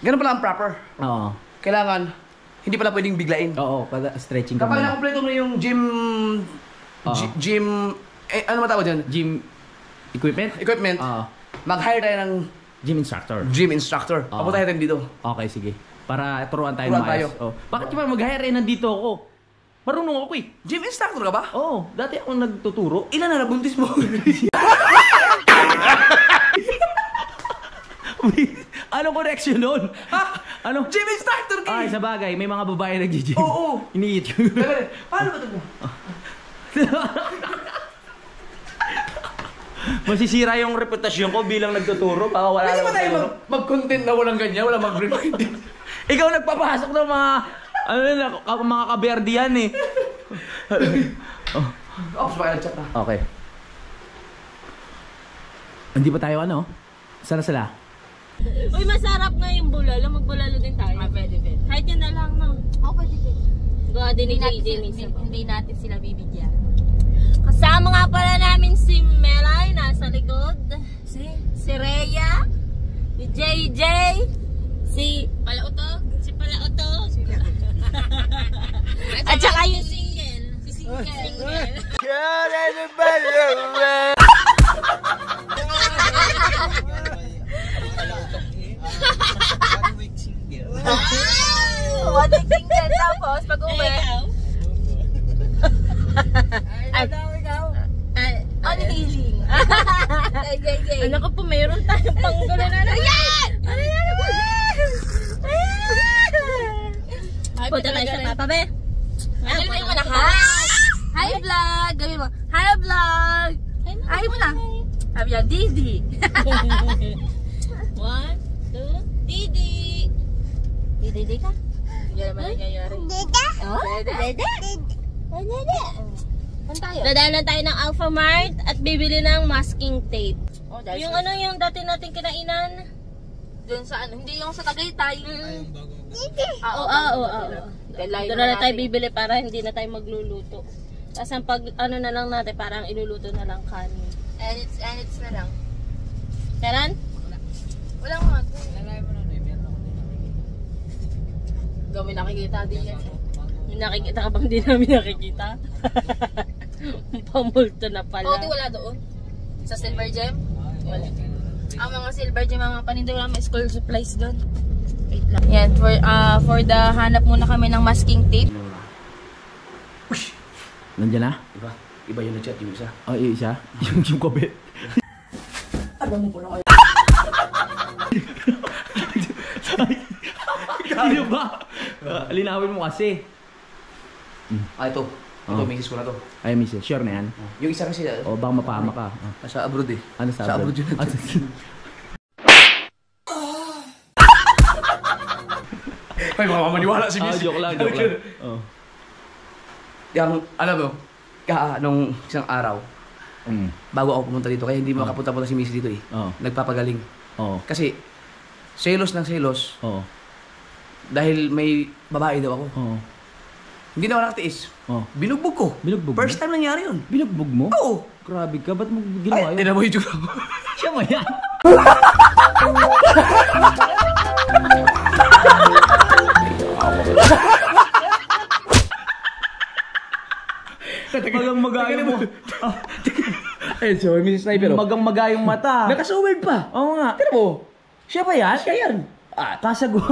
Ganun pala ang proper. Oo. Kailangan, hindi pala pwedeng biglain. Oo, stretching ka kapag muna. nakompleto mo yung gym... Gym... ano matawag dyan? Gym equipment? Equipment. Mag-hire tayo ng... Gym instructor. Gym instructor. Papunta tayo dito. Okay, sige. Para turuan tayo ng maayos. Bakit ba mag-hire nandito ako? Marunong ako eh. Gym instructor ka ba? Oo, dati ako nagtuturo. Ilan na nabuntis mo? Anong correction nun? Ha? Ano? Gym instructor ka. Ay, sa bagay, may mga babae nag-gym. Oo. Iniit ko. Paano ba ito mo? Masisira yung reputasyon ko bilang nagtuturo. Baka wala Pwede ba tayo mag-content na walang ganyan? Walang mag-remind? Ikaw nagpapasok ng mga... Ano na, mga kaberdian eh. Ops, baka nag-chat na. Okay. Hindi pa tayo ano? Sana sila? Uy, masarap nga yung bulalo. Magbulalo din tayo. Pwede. Kahit yun na lang, no? Oo, pwede. Gawa din hindi natin sila bibigyan. Kasama nga pala namin si Melay, nasa likod. Si Rhea, si JJ, si Palautog. At saka yung single. Si single. One week single tapos pag-uwi. On healing. Ano ko po, mayroon tayong panggulo na naman. Ayan! Ano yan? Punta tayo sa papa, be. Gawin mo na, hi vlog! Gawin mo, hi vlog! Hi mo na. Sabi niya, Didi. 1, 2, Didi. Didi ka? Hindi naman nangyayari. Didi? Didi? Dadaanan tayo ng Alpha Mart at bibili ng masking tape. Yung ano yung dati natin kinainan? Doon sa ano, hindi yung sa Tagaytay. Oo. Doon na tayo bibili para hindi na tayo magluluto. Tapos ang pag ano na lang natin, parang iluluto na lang kanin. And it's na lang. Meron? Wala nga. Gawin nakikita din yan. Nakikita ka bang di namin nakikita? Pamulto na pala. Oo, wala doon. Sa Silver Gem? Wala. Ang mga Silver Gem, mga paninda, wala may school supplies doon. Wait lang. Yan, for the hanap muna kami ng masking tape. Ush! Nandiyan na? Iba yung na-chat yung isa. Oh, yung isa? Yung kabit. Alam mo po na kayo. Ano ba? Linawin mo kasi. Ito. Ito, misis ko na to. Ay, misis. Sure na yan? Yung isa kasi... O, baka mapahama ka. Sa abroad eh. Ano sa abroad? Sa abroad yun. Ay, mamaniwala si misis. Joke lang. Yung, alam mo, nung isang araw, bago ako pumunta dito, kaya hindi makapunta-punta si misis dito eh. Nagpapagaling. Kasi, selos ng selos. Dahil may babae daw ako. Hindi na ako nakatiis. Binugbog ko. Binugbog mo? First time nangyari yun. Binugbog mo? Oo. Grabe ka. Ba't mo ginawa yun? Ay, tinan mo yung tsura mo. Siya mo yan. Magang magayo mo. Ayun, so may Mrs. Sniper. Magang magayong mata. Nakasaward pa. Oo nga. Tinan mo. Siya ba yan? Siya yan. Kasagwa.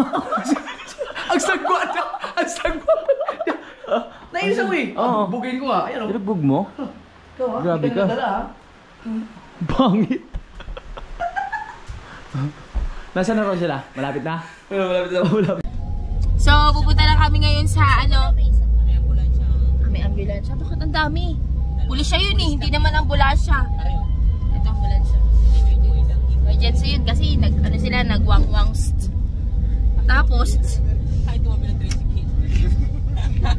Ang sagwa na. Ang sagwa. Nainis ako eh. Bugin ko nga. Ayan o. Binugbog mo? Ikaw ha. Grabe ka. Nadala ha. Bangit. Nasaan na raw sila? Malapit na? Malapit na. Malapit. So, pupunta lang kami ngayon sa ano? May ambulansya. May ambulansya? Bakit ang dami? Pulisya yun eh, hindi naman ambulansya. Ito ambulansya. Emergency yun kasi nagwang-wangst. Tapos,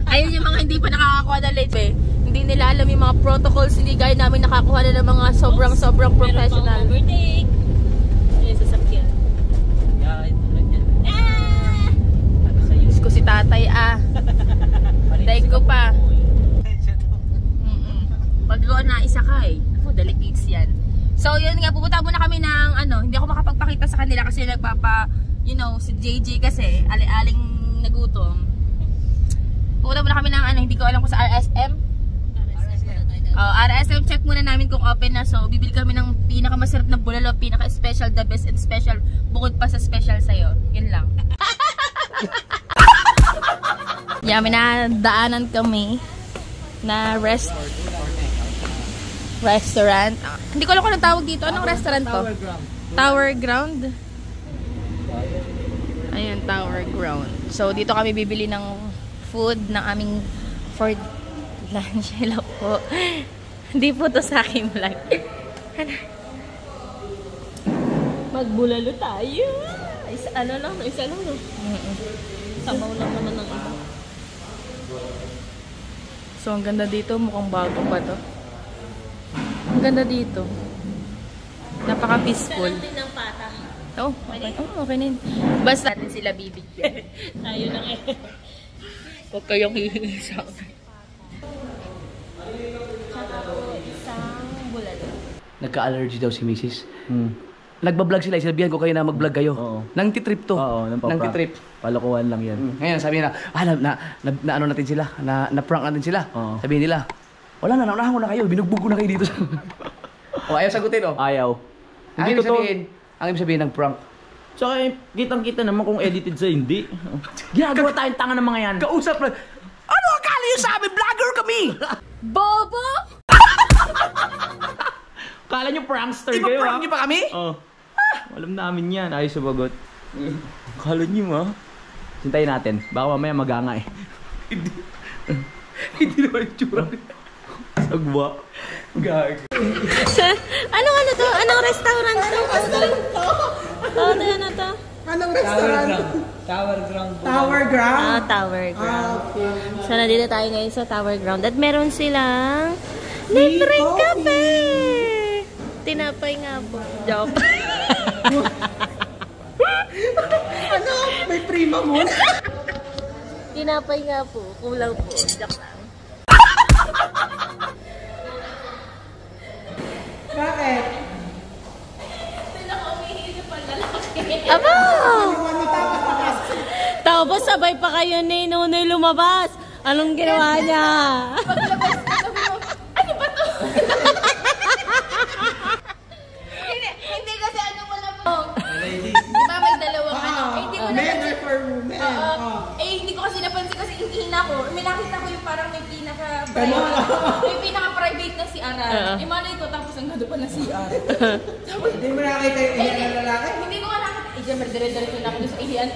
ayun yung mga hindi pa nakakakuha ng light eh. Hindi nila alam yung mga protocols, hindi gaya namin nakakuha na ng mga sobrang professional. Overtake! Ayun, sasakyan. Diyos ko si tatay Tay ko pa. Pag doon na isa ka eh. Ako, delegates yan. So yun nga, pupunta muna kami ng hindi ako makapagpakita sa kanila kasi si JJ kasi aling nagutom. Pupunta muna kami ng hindi ko alam kung sa RSM. RSM, check muna namin kung open na. So bibili kami ng pinakamasarap na bulalo, pinaka-special, the best and special, bukod pa sa special sa'yo. Yun lang. Yeah, may nadaanan kami na restaurant. Hindi ko alam kung anong tawag dito. Anong restaurant to? Tower Ground. Ayun, Tower Ground. So, dito kami bibili ng food ng aming for lunch. Hello po. Hindi po to sa aking vlog. Magbulalo tayo. Isa lang. Sabaw lang naman ng iba. So, ang ganda dito. Mukhang bago pa to. Ang ganda dito. Napaka-peaceful. Sarap din ng pata. Oh, okay na yun. Basta natin sila bibigyan. Tayo lang eh. Huwag kayong hihingi isang bulalo. Nagka-allergy daw si Mrs. Nagbablog sila. Sinabihan ko kayo na mag-vlog kayo. Oo. Nang titrip to. Oo, nang titrip. Palokohan lang yan. Ngayon, sabi nila, na natin sila. Na-prank natin sila. Oo. Sabihin nila, wala na, naunahan ko na kayo. Binugbog ko na kayo dito. Ayaw sagutin, Ayaw. Ang ibig sabihin ng prank. Tsaka kitang-kita naman kung edited sa hindi. Ginagawa tayong tanga ng mga yan. Kausap na, ano akala nyo sa amin? Vlogger kami! Bobo! Kala nyo prankster kayo, prank nyo pa kami? Oo. Alam namin yan. Ayos sumagot. Kala nyo, Sintayin natin. Baka mamaya maganga eh. Hindi naman yung tsura. Sagwa. Gag. Anong to? Anong restaurant to? Ano to? Anong restaurant? Tower Ground. Tower Ground? Tower Ground. Okay. So, nandito tayo ngayon sa Tower Ground. At meron silang libreng kape! Tinapay nga po. Joke. Ano? May prima mo? Tinapay nga po. Kulang po. Joke lang. Bakit? Aba! Tapos sabay pa kayo ni Nunoy lumabas. Anong ginawa niya? Paglabas, sabi mo, ano ba to? Hindi kasi ano mo na po. Di ba may dalawang hindi ko Men or for women? hindi ko kasi napansin kasi hihina ko. May nakita ko yung parang may pinaka-private na si Ara. Imanay ko tapos ang gado pa na si Ara. Hindi mo nakakita yung iyan ng lalaki? Hindi ko nga nakita. Siyempre, dire-diretso na ako doon sa iyan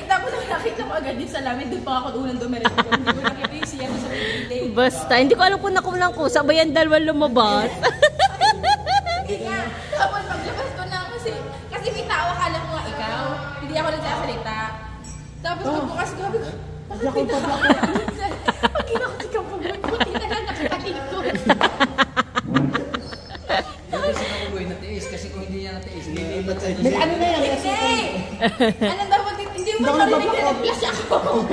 tapos nakita ko agad din sa lamin. Doon pa ako unang dumiretso. Hindi ko nakita yung siya sa pagkili. Basta, hindi ko alam kung nakulang ko. Sabayan dalawang lumabas. Hindi nga. Tapos paglabas ko na kasi may tao, akala ko nga ikaw. Hindi ako nagsasalita. Tapos pagbukas ko, sabi ko, pag kinakot kang pagbuti na lang nakakalikot. Kasi kung hindi niya natiis, Ano na yan? Anong dapat? Hindi mo marinig na nag-flash ako.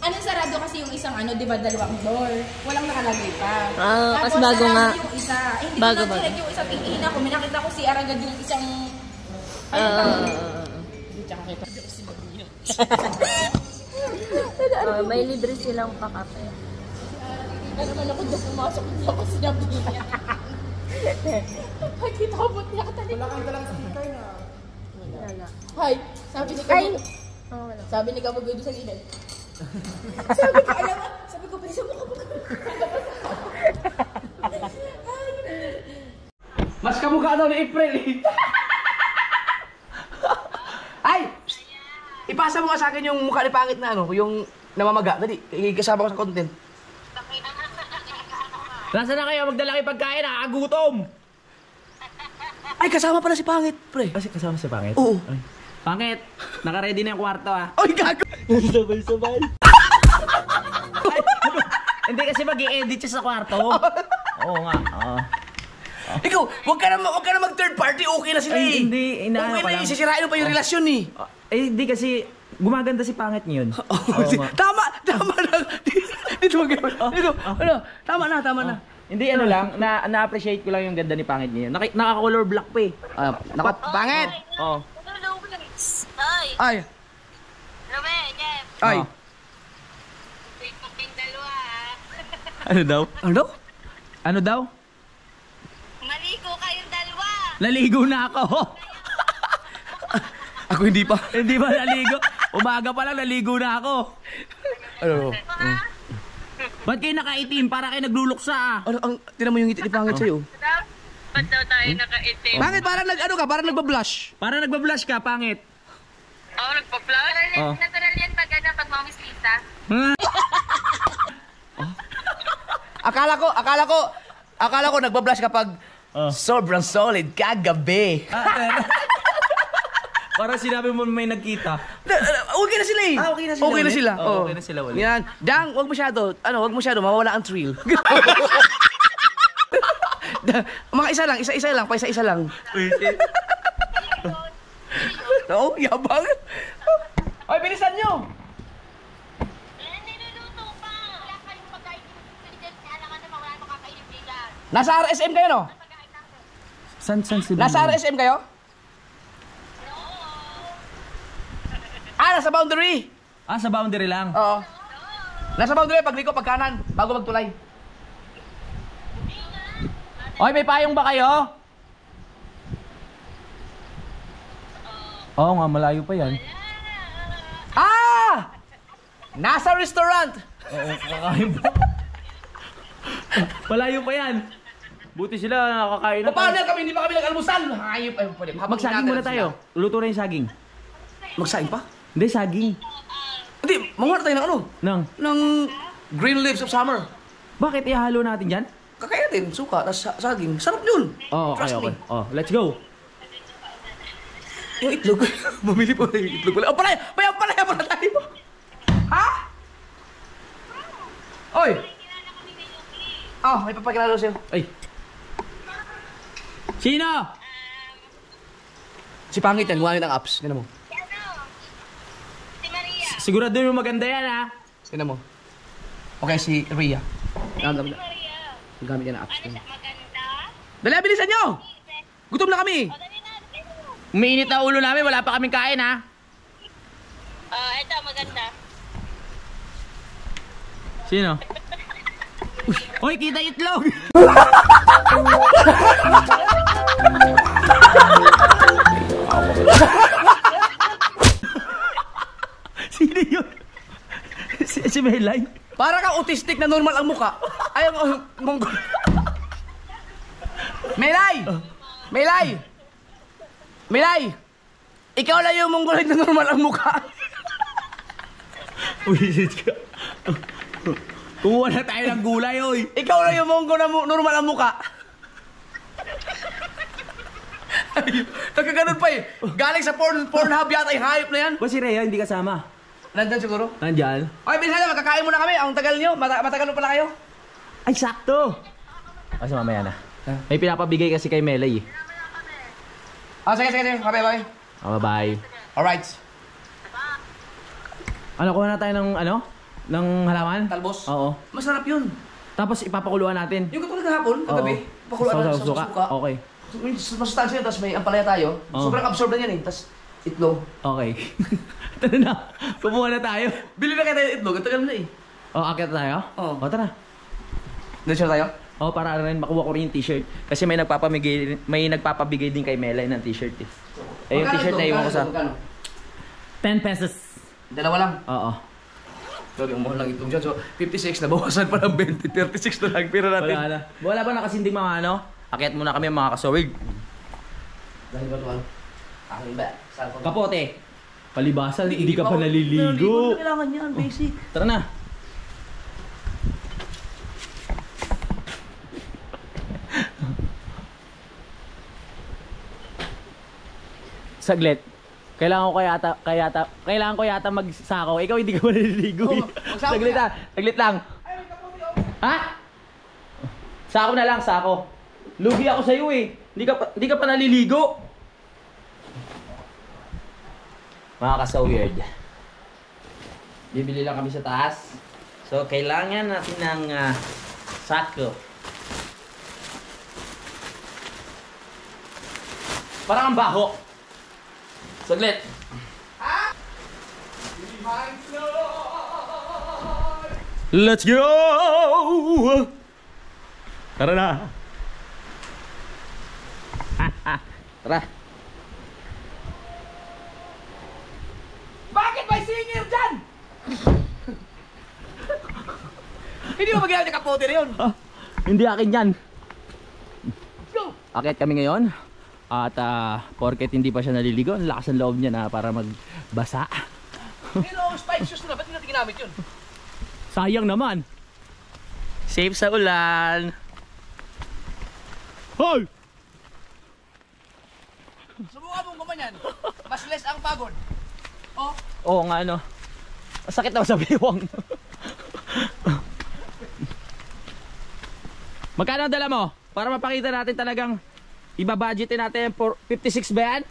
Anong sarado kasi yung isang di ba dalawang door. Walang nakalagay pa. Tapos bago nga. Yung isa. Hindi bago ko na yung isang tingin ako. May nakita ko si Aragad yung isang... May libre silang pakape. Ano naman ako dyan pumasok. Hindi ako sinabi niya. Pagkita ko buti ako talit. Wala kang dalang speaker na. Wala. Hi, sabi ni Kabog. Sabi ni Kabog doon sa gilid. Sabi ko, alam mo, sabi ko, pwede mo Kabog. Mas kamukha daw ni April eh. Ay! Psst! Ipasa mo nga sa akin yung mukha ni pangit na yung namamaga. Dali, ikasama ko sa content. Nasaan na kayo? Magdala kayo pagkain, nakakagutom! Ay, kasama pala si Pangit, pre. Kasi kasama si Pangit? Oo. Ay. Pangit, naka-ready na yung kwarto ah. Ay, gago! Sabay-sabay. Hindi kasi mag-i-edit siya sa kwarto. Oo nga, oo. Ikaw, wag ka na mag third party, okay na sila Ay, eh. hindi, inaano okay ka na lang. eh, sisirain mo pa yung relasyon eh. Eh, hindi kasi gumaganda si Pangit ngayon. Oo nga. Tama na. Dito, ano, tama na. Hindi, ano lang, na-appreciate ko lang yung ganda ni Pangit ngayon. Naka-color black pa eh. Pangit! Oo. Ay! Ay, Rome, Jeff! ay. Oh. Facebook yung dalawa Ano daw? Ano daw? Ano daw? Maligo kayong dalawa! Naligo na ako. Ako hindi pa. Hindi ba naligo? Umaga pa lang, naligo na ako. Ano? Ba't kayo nakaitim? Para kayo nagluluksa ah. Ano, tinan mo yung ngiti ni Pangit sa'yo. Ba't daw tayo nakaitim? Pangit, parang nagbablush. Para nagbablush ka, Pangit. Oo, nagpa-flash? Oh. Natural yan pag mamistisa. Akala ko nagbablush kapag sobrang solid kagabi. Para sinabi mo may nagkita. Okay na sila eh. Okay na sila. Okay na ulit? sila. Oo, Oo. okay na sila ulit. Yan. Dang, wag masyado, mawawala ang thrill. Mga isa-isa lang, pa isa-isa lang. Oo, yabang. Ay, bilisan nyo! Niluluto pa! Wala kayong pagkain yung Pilipinas niya. Alam ka naman, wala nang kakainin bigas. Nasa RSM kayo, no? Pagkain natin. San si Nasa RSM kayo? Nasa boundary. Ah, sa boundary lang. Oo. Nasa boundary, pagliko, pagkanan, bago magtulay. Oy, may payong ba kayo? Oo nga, malayo pa yan. Nasa restaurant. Oo, kakain pa. Malayo pa yan. Buti sila nakakain na. Paano kami, hindi pa kami nag-almusal. Hayop, ay, pwede. Magsaging muna tayo. Luto na yung saging. Magsaing pa? Hindi, saging. Hindi, manguha na tayo ng ano? Nang, Green leaves of summer. bakit ihalo natin dyan? Kakain natin, suka, tas saging. Sarap yun. Oo, okay, Trust okay. me. Oh, let's go. Yung itlog. Bumili po na yung itlog pala. Oh, palaya! Palaya pala tayo. Ha? Oy! Oh, may papakilala sa'yo. Ay. Sino? Si Pangit yan, gumamit ang apps. Tignan mo. Si Maria. Sigurado yung maganda yan, ha? Tignan mo. Okay, si Rhea. Gamit Maria. yan ang apps. Ano siya maganda? Dali, bilisan nyo! Gutom na kami! O, dali na. Umiinit na ulo namin, wala pa kaming kain, ha? Ito, maganda. Sino? Hoy, kita itlog! Sino yun? Si Melay? Para kang autistic na normal ang muka. Ay, ang mongol. Melay! Melay! Melay! Ikaw lang yung mongoloid na normal ang muka. Uwisit ka. Kumuha na tayo ng gulay, oy! Ikaw lang yung mongol na normal ang muka. Nagkaganon pa eh. Galing sa Pornhub yata yung hayop na yan. Ba si Rhea, hindi kasama? Nandyan siguro. Nandyan? Okay, bilisan na, magkakain muna kami. Ang tagal nyo, matagal mo pala kayo. Ay, sakto! Kasi mamaya na. May pinapabigay kasi kay Melay, eh. Sige. Bye. Bye-bye. Alright. Ano, kuha na tayo ng, ng halaman? Talbos? Oo. Masarap yun. Tapos ipapakuluan natin. Yung katulad kahapon, kagabi, Oo. pakuluan natin sa suka. suka. Okay. Masustansya, tapos may ampalaya tayo. Oo. Sobrang absorb na yan eh. Tapos itlog. Okay. Tara na. Kumuha na tayo. Bili na kayo tayo itlog, ang tagal na eh. Akit na tayo? Oo. O, tara. Diretso na tayo? Para rin makuha ko rin yung t-shirt. Kasi may nagpapabigay din kay Melay ng t-shirt, eh. Eh, yung t-shirt na iwan ko sa... Magkano? 10 pesos. Dalawa lang. Oo. Grabe, ang mahal lang itlog dyan. So, 56 na, bawasan pa ng 20, 36 na lang. Pira natin. Wala na. Wala ba nakasinding mga Akit muna kami mga kasawig. Dahil ba ito aking ba? Cellphone. Kapote. Palibasan, hindi ka pa naliligo. Kailangan yan, basic. Tara na. Saglit. Kailangan ko yata magsako. Ikaw hindi ka maliligo. Saglit lang. Saglit lang. Ha? Sako na lang, sako. Lugi ako sa iyo eh. Hindi ka pa naliligo. Mga ka-so-weird. Bibili lang kami sa taas. So, kailangan natin ng sako. Parang ang baho. Saglit. Let's go! Tara na. Tara. Bakit may singer dyan? Hindi mo magagamit yung kapote na yun. Hindi akin yan. Let's go! Akyat kami ngayon. At porket hindi pa siya naliligo, ang lakas ng loob niya na para magbasa. Pero spike shoes na, ba't hindi natin ginamit yun? Sayang naman. Safe sa ulan. Hoy! Subukan mong gumanyan. Mas less ang pagod. Oh, Oo nga ano. Masakit na sa biwang. Magkano ang dala mo? Para mapakita natin talagang iba-budgetin natin for 56 ba yan?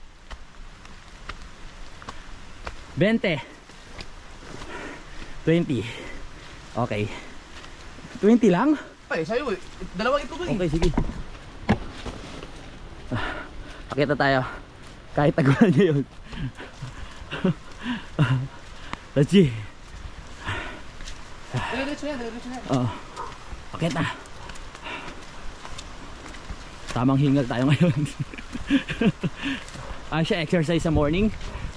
20 20 Okay 20 lang? ay, sa'yo eh. Dalawang ito to eh. Okay, sige. Pakita tayo. Kahit tagulan niya yun. Let's see. Diretso yan, diretso yan. Oo. Pakita. Tamang hingal tayo ngayon. Siya exercise sa morning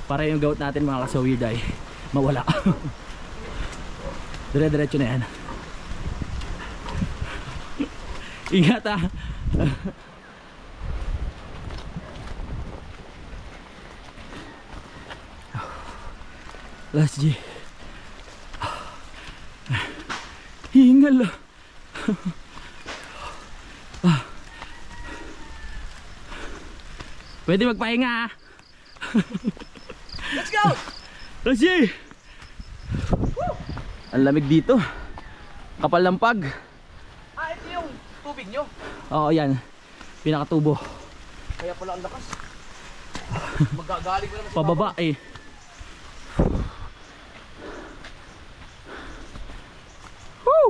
para yung gout natin mga ka-so-weird ay mawala. Dire-diretso na yan. Ingat ah. Last G. Hingal ah. Pwede magpahinga ah. Let's go! Last G. Ang lamig dito. Kapal ng pag. Ito yung tubig nyo. Oo yan. Pinakatubo. Kaya pala ang lakas. Magagaling ko naman sa Pababa eh. Woo!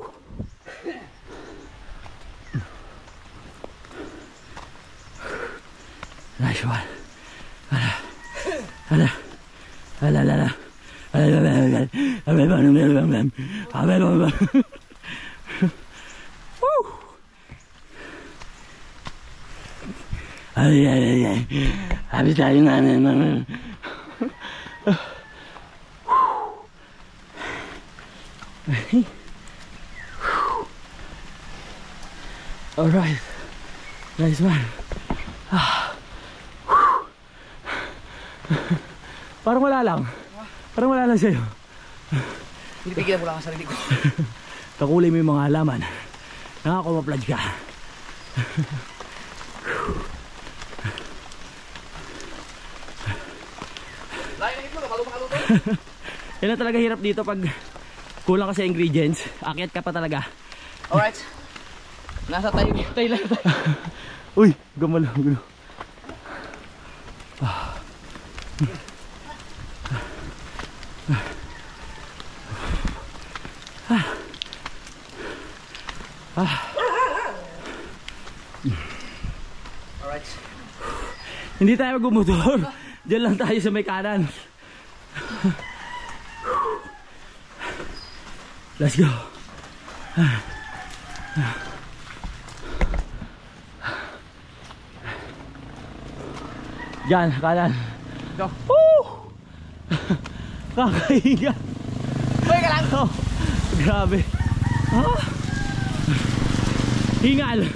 Nice one. Habis tayo namin. Alright. Nice one. Parang wala lang. Parang wala lang sa'yo. Binibigyan mo lang ang sarili ko. Kakulay mo yung mga halaman. Nakako ma-plug ka. Layo na ito, makaluto. Yan na talaga hirap dito pag kulang ka sa ingredients. Akyat ka pa talaga. Alright. Nasa tayo lang tayo. Uy, gumalaw. Alright. Hindi tayo magmumotor. Diyan lang tayo sa may kanan. Let's go. Diyan, kanan. Go. Woo! Kakahiga. Uy, ka lang. Oh, grabe. Ah. Hingal.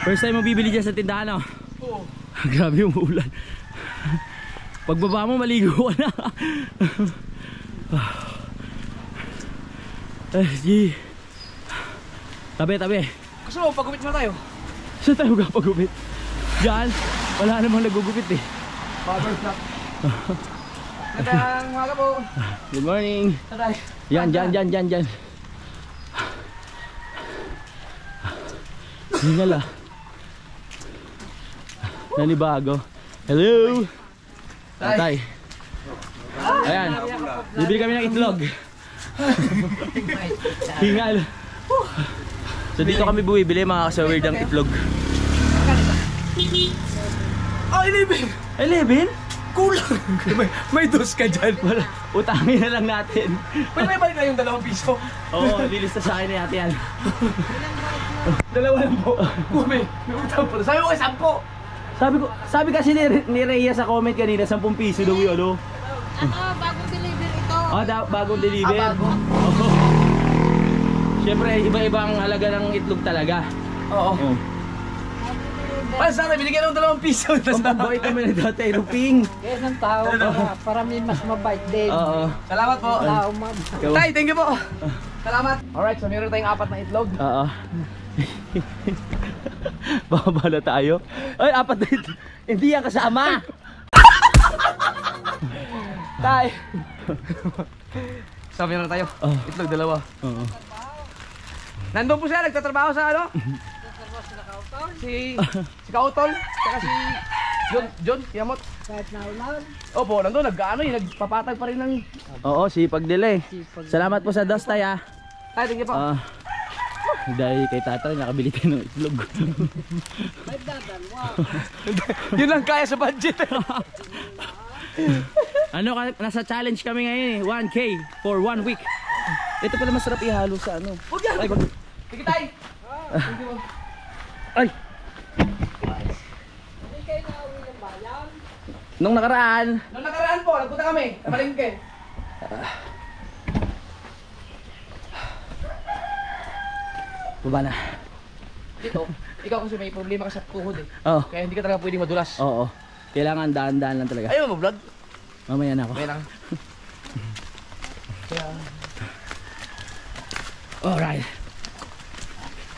First time mo bibili dyan sa tindahan, oh. Oo. Grabe yung ulan. Pagbaba mo, maligo ka na. SG. Tabi. Gusto mo, pagkumit mo tayo. Saan tayo gapagupit? Diyan, wala namang nagugupit eh. Barber shop. Magandang umaga po. Good morning. Tatay. Yan. Hingal ah. Nanibago. Hello. Tatay. Ayan. Bibili kami ng itlog. Hingal. So dito kami bumibili mga kasawir ng itlog. Oh, 11! 11? Kulang! may dos ka dyan. Wala. Utangin na lang natin. May balik na yung 2 piso. Oo, lilista sa akin ni ate yan. 2 lang po. May utang po. Sabi ko kay 10. Sabi kasi ni Rhea sa comment kanina, 10 piso daw yun, ano? Bagong deliver ito. Bagong deliver. Bago. Oo. Siyempre, iba-iba ang halaga ng itlog talaga. Oo. Oh. Para sana, binigyan ng 2 piso. Pambabait kami na dati, Ruping. Kaya ng tao para may mas mabait din. Oo. Salamat po. Tao, ma'am. Tay, thank you po. Salamat. Alright, so meron tayong 4 na itlog. Oo. Bababa na tayo. Ay, 4 na ito. Hindi yan kasama. Tay. So meron tayo. Itlog 2. Oo. Nandun po siya, nagtatrabaho sa ano? Si Kautol, saka si John, Yamot. Kahit naulan. Opo, nandun, nagpapatag pa rin ng... Oo, sipag nila eh. Salamat po sa dos, tay ah. Tay, thank you po. Dahil kay tatay, nakabili tayo ng itlog. Yun lang kaya sa budget. Nasa challenge kami ngayon eh. 1K for 1 week. Ito pala masarap ihalo sa ano. Huwag yan! Ay, wag. Sige, Tay! Ay! Nung nakaraan. Nung nakaraan po, nagpunta kami, namalingke. Baba na. Dito, ikaw kasi may problema ka sa tuhod eh. Oo. Kaya hindi ka talaga pwedeng madulas. Oo. Kailangan daan-daan lang talaga. Ayaw mo vlog? Mamaya na ako. May lang. Alright.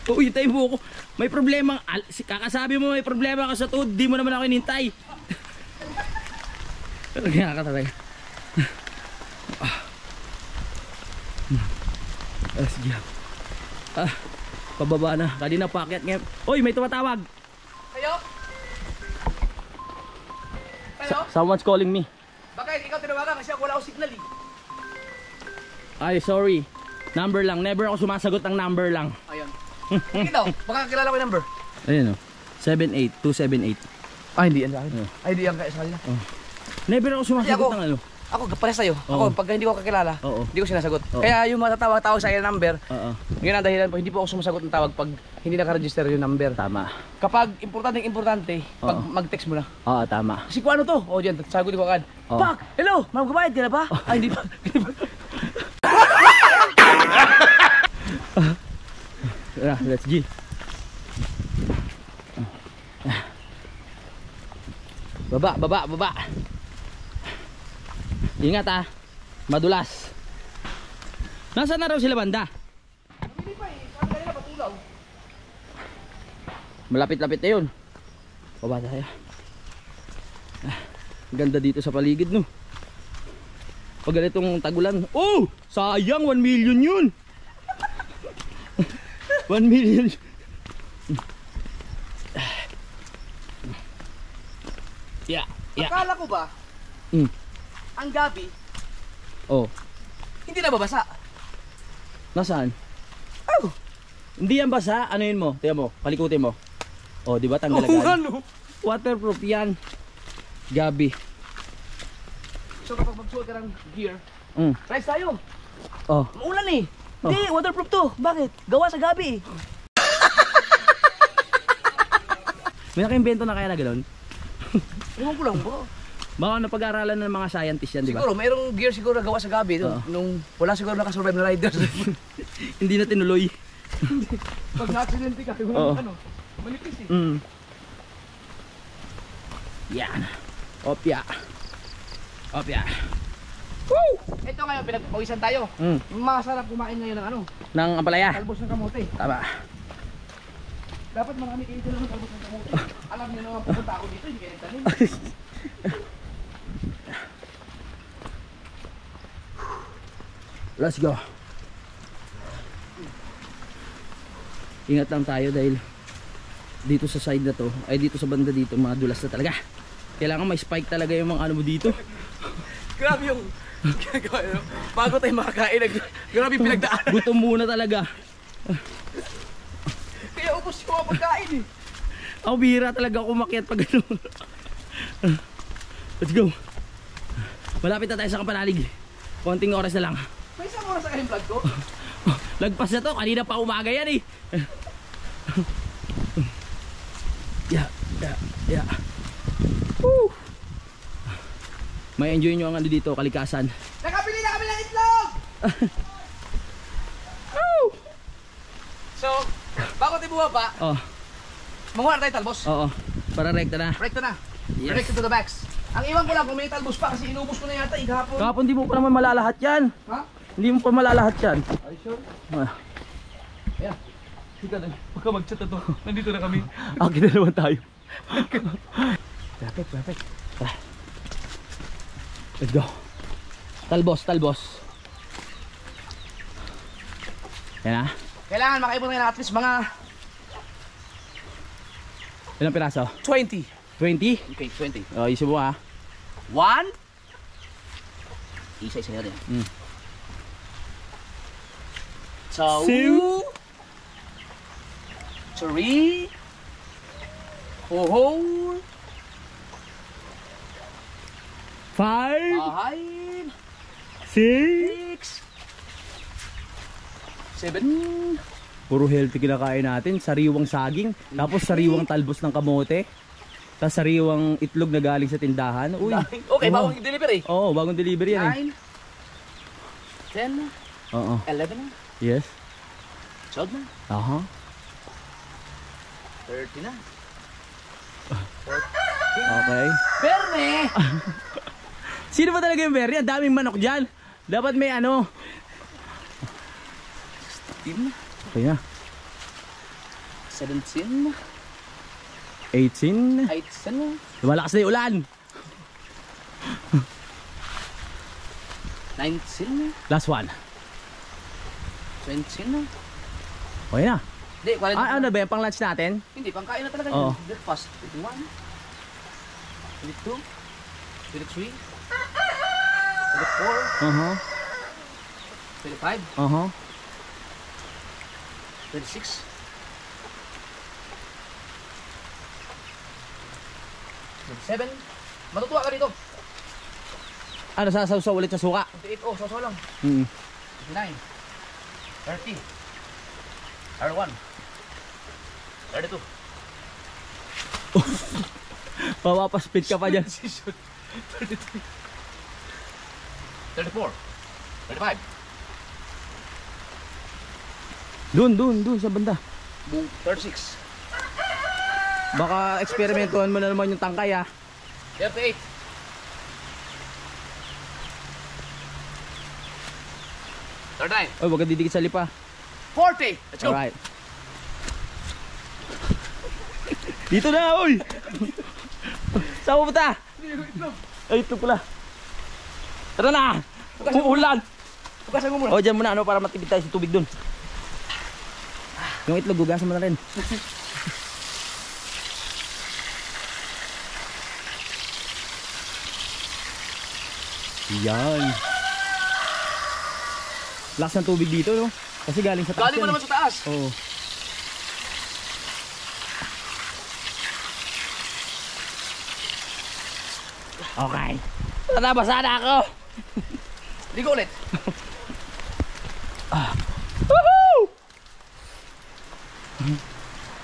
Uy, tayo mo ako. May problema. Kakasabi mo may problema ka sa tuhod. Di mo naman ako inintay. Kaya ka talaga. Sige. Pababa na. Kanina paakyat ngayon. Uy, may tumatawag. Kayo? Kayo? Someone's calling me. Bakit ikaw tinawagan kasi ako wala akong signal eh. Ay, sorry. Number lang. Never ako sumasagot ng number lang. Ayun. Sige daw, baka kakilala ko yung number. Ayun o. 78278. Ah, hindi yan sa akin. Ay, hindi yan kaya sa kanila. Never ako sumasagot ng ano. Ako, pares sa'yo. Oo. Ako, pag hindi ko kakilala, Oo. hindi ko sinasagot. Oo. Kaya yung matatawag-tawag sa akin number, Oo. yun ang dahilan po, hindi po ako sumasagot ng tawag pag hindi nakaregister yung number. Tama. Kapag importante, pag Oo. mag-text mo na. Oo, tama. Kasi kung ano to? O dyan, sagutin ko agad. Oo. Pak! Hello! Ma'am, kumayad ka na ba? Ay, hindi pa. Let's G. Baba. Ingat ah. Madulas. Nasaan na raw sila banda? Hindi pa eh. Sabi kanila patulaw. Malapit-lapit na yun. Baba tayo. Ganda dito sa paligid no. Pag ganitong tagulan. Oh! Sayang 1 million yun. 1 million. Yeah. Akala ko ba, ang gabi, hindi na babasa. Nasaan? Oh! Hindi yan basa. Ano yun mo? Tingnan mo. Palikutin mo. Oh, di ba tanggal agad? Ano? Waterproof yan. Gabi. So kapag magsuot ka ng gear, price tayo. Oh. Maulan eh. Hindi, waterproof to. Bakit? Gawa sa gabi eh. May naka-invento na kaya na gano'n? Ewan ko lang bro. Baka napag-aaralan ng mga scientist yan, di ba? Siguro, mayroong gear siguro na gawa sa gabi. Nung wala siguro nakasurvive na riders. Hindi na tinuloy. Pag na-accidente ka, ano, manipis eh. Yan. Opya. Woo! Ito ngayon, pinagpawisan tayo. Masarap kumain ngayon ng ano? Ng ampalaya. Talbos ng kamote. Tama. Dapat marami kayo dito lang talbos ng kamote. Alam niyo naman pupunta ako dito, hindi kayo nagtanim. Let's go. Ingat lang tayo dahil dito sa side na to, ay dito sa banda dito, mga dulas na talaga. Kailangan may spike talaga yung mga ano mo dito. Grabe yung ginagawa nyo. Bago tayo makakain, grabe yung pinagdaan. Gutom muna talaga. Kaya ubos yung mga pagkain eh. Ako bihira talaga ako umakyat pag ano. Let's go. Malapit na tayo sa Kapanalig. Konting oras na lang. May isang oras sa kanyang vlog ko. Lagpas na to, kanina pa umaga yan eh. Yeah. Woo. May enjoy nyo ang ano dito, kalikasan. Nakabili na kami ng itlog! So, bago tayo bumaba, Oh, manguha na tayo talbos. oo. Para rekta na. Rekta na. Yes. Rekta to the backs. Ang iwan ko lang kung may talbos pa kasi inubos ko na yata igahapon. Kahapon di mo pa naman malalahat yan. Ha? Hindi mo pa malalahat yan. Are you sure? Ah, Ayan. Sige na. Pagka mag-chat na to, nandito na kami. akin na naman tayo. Perfect. Tara. Let's go. Talbos. Yan na. Kailangan makaipon tayo ng at least mga Ilang piraso? 20. 20? Okay, 20. Oh, iso mo ha. 1. Isa-isa natin. 2. 3. 4. 5, 5. 6. 7. Puro healthy kinakain natin. Sariwang saging. Tapos sariwang talbos ng kamote. Tapos sariwang itlog na galing sa tindahan. Uy. Okay, Oo. bagong delivery. Oo, bagong delivery yan eh. 9. 10. Oo. 11. Yes. 12 na. Aha. 30 na. Okay. Perne! Sino ba talaga yung berry? Ang daming manok dyan. Dapat may ano. 16. Okay na. 17. 18. 18. Lumalakas na yung ulan. 19. Last one. 20. Okay na. Hindi, 40. Ah, ano ba yan? Pang lunch natin? Hindi, pangkain na talaga Oo. yun. Breakfast. 21. 22. 23. 24. Uh-huh. 25. Uh-huh. 26. 27. Matutuwa ka dito. Ano, sasaw-saw ulit sa suka? 28. Oh, sasaw lang. 29. 30. 31. 32. Papapaspit ka pa dyan. 33. 34. 35. Doon sa banda. 36. Baka eksperimentuhan mo na naman yung tangkay ah. 38. 39. Oy, wag ka didikit sa lipa. 40. Let's go. Alright. Dito na, oy! Saan mo punta? Ay, ito pala. Tara na! Uulan! Hugasan mo muna. O, dyan muna, ano, para matipid tayo sa tubig dun. Yung itlog, hugasan mo na rin. Yan. Lakas ng tubig dito, no? Kasi galing sa taas Galing mo yan, naman sa taas. Oo. Okay. Nabasa na ako. Ligo ulit. Woohoo!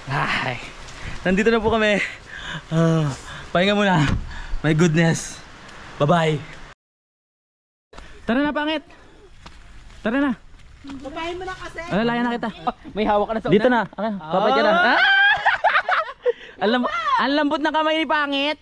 Ay. Nandito na po kami. Pahinga muna. My goodness. Bye-bye. Tara na, pangit. Tara na. Babahin mo na kasi. Alalayan na kita. May hawak ka na sa Dito na. Okay, kapag ka na. Ang lambot ng kamay ni pangit.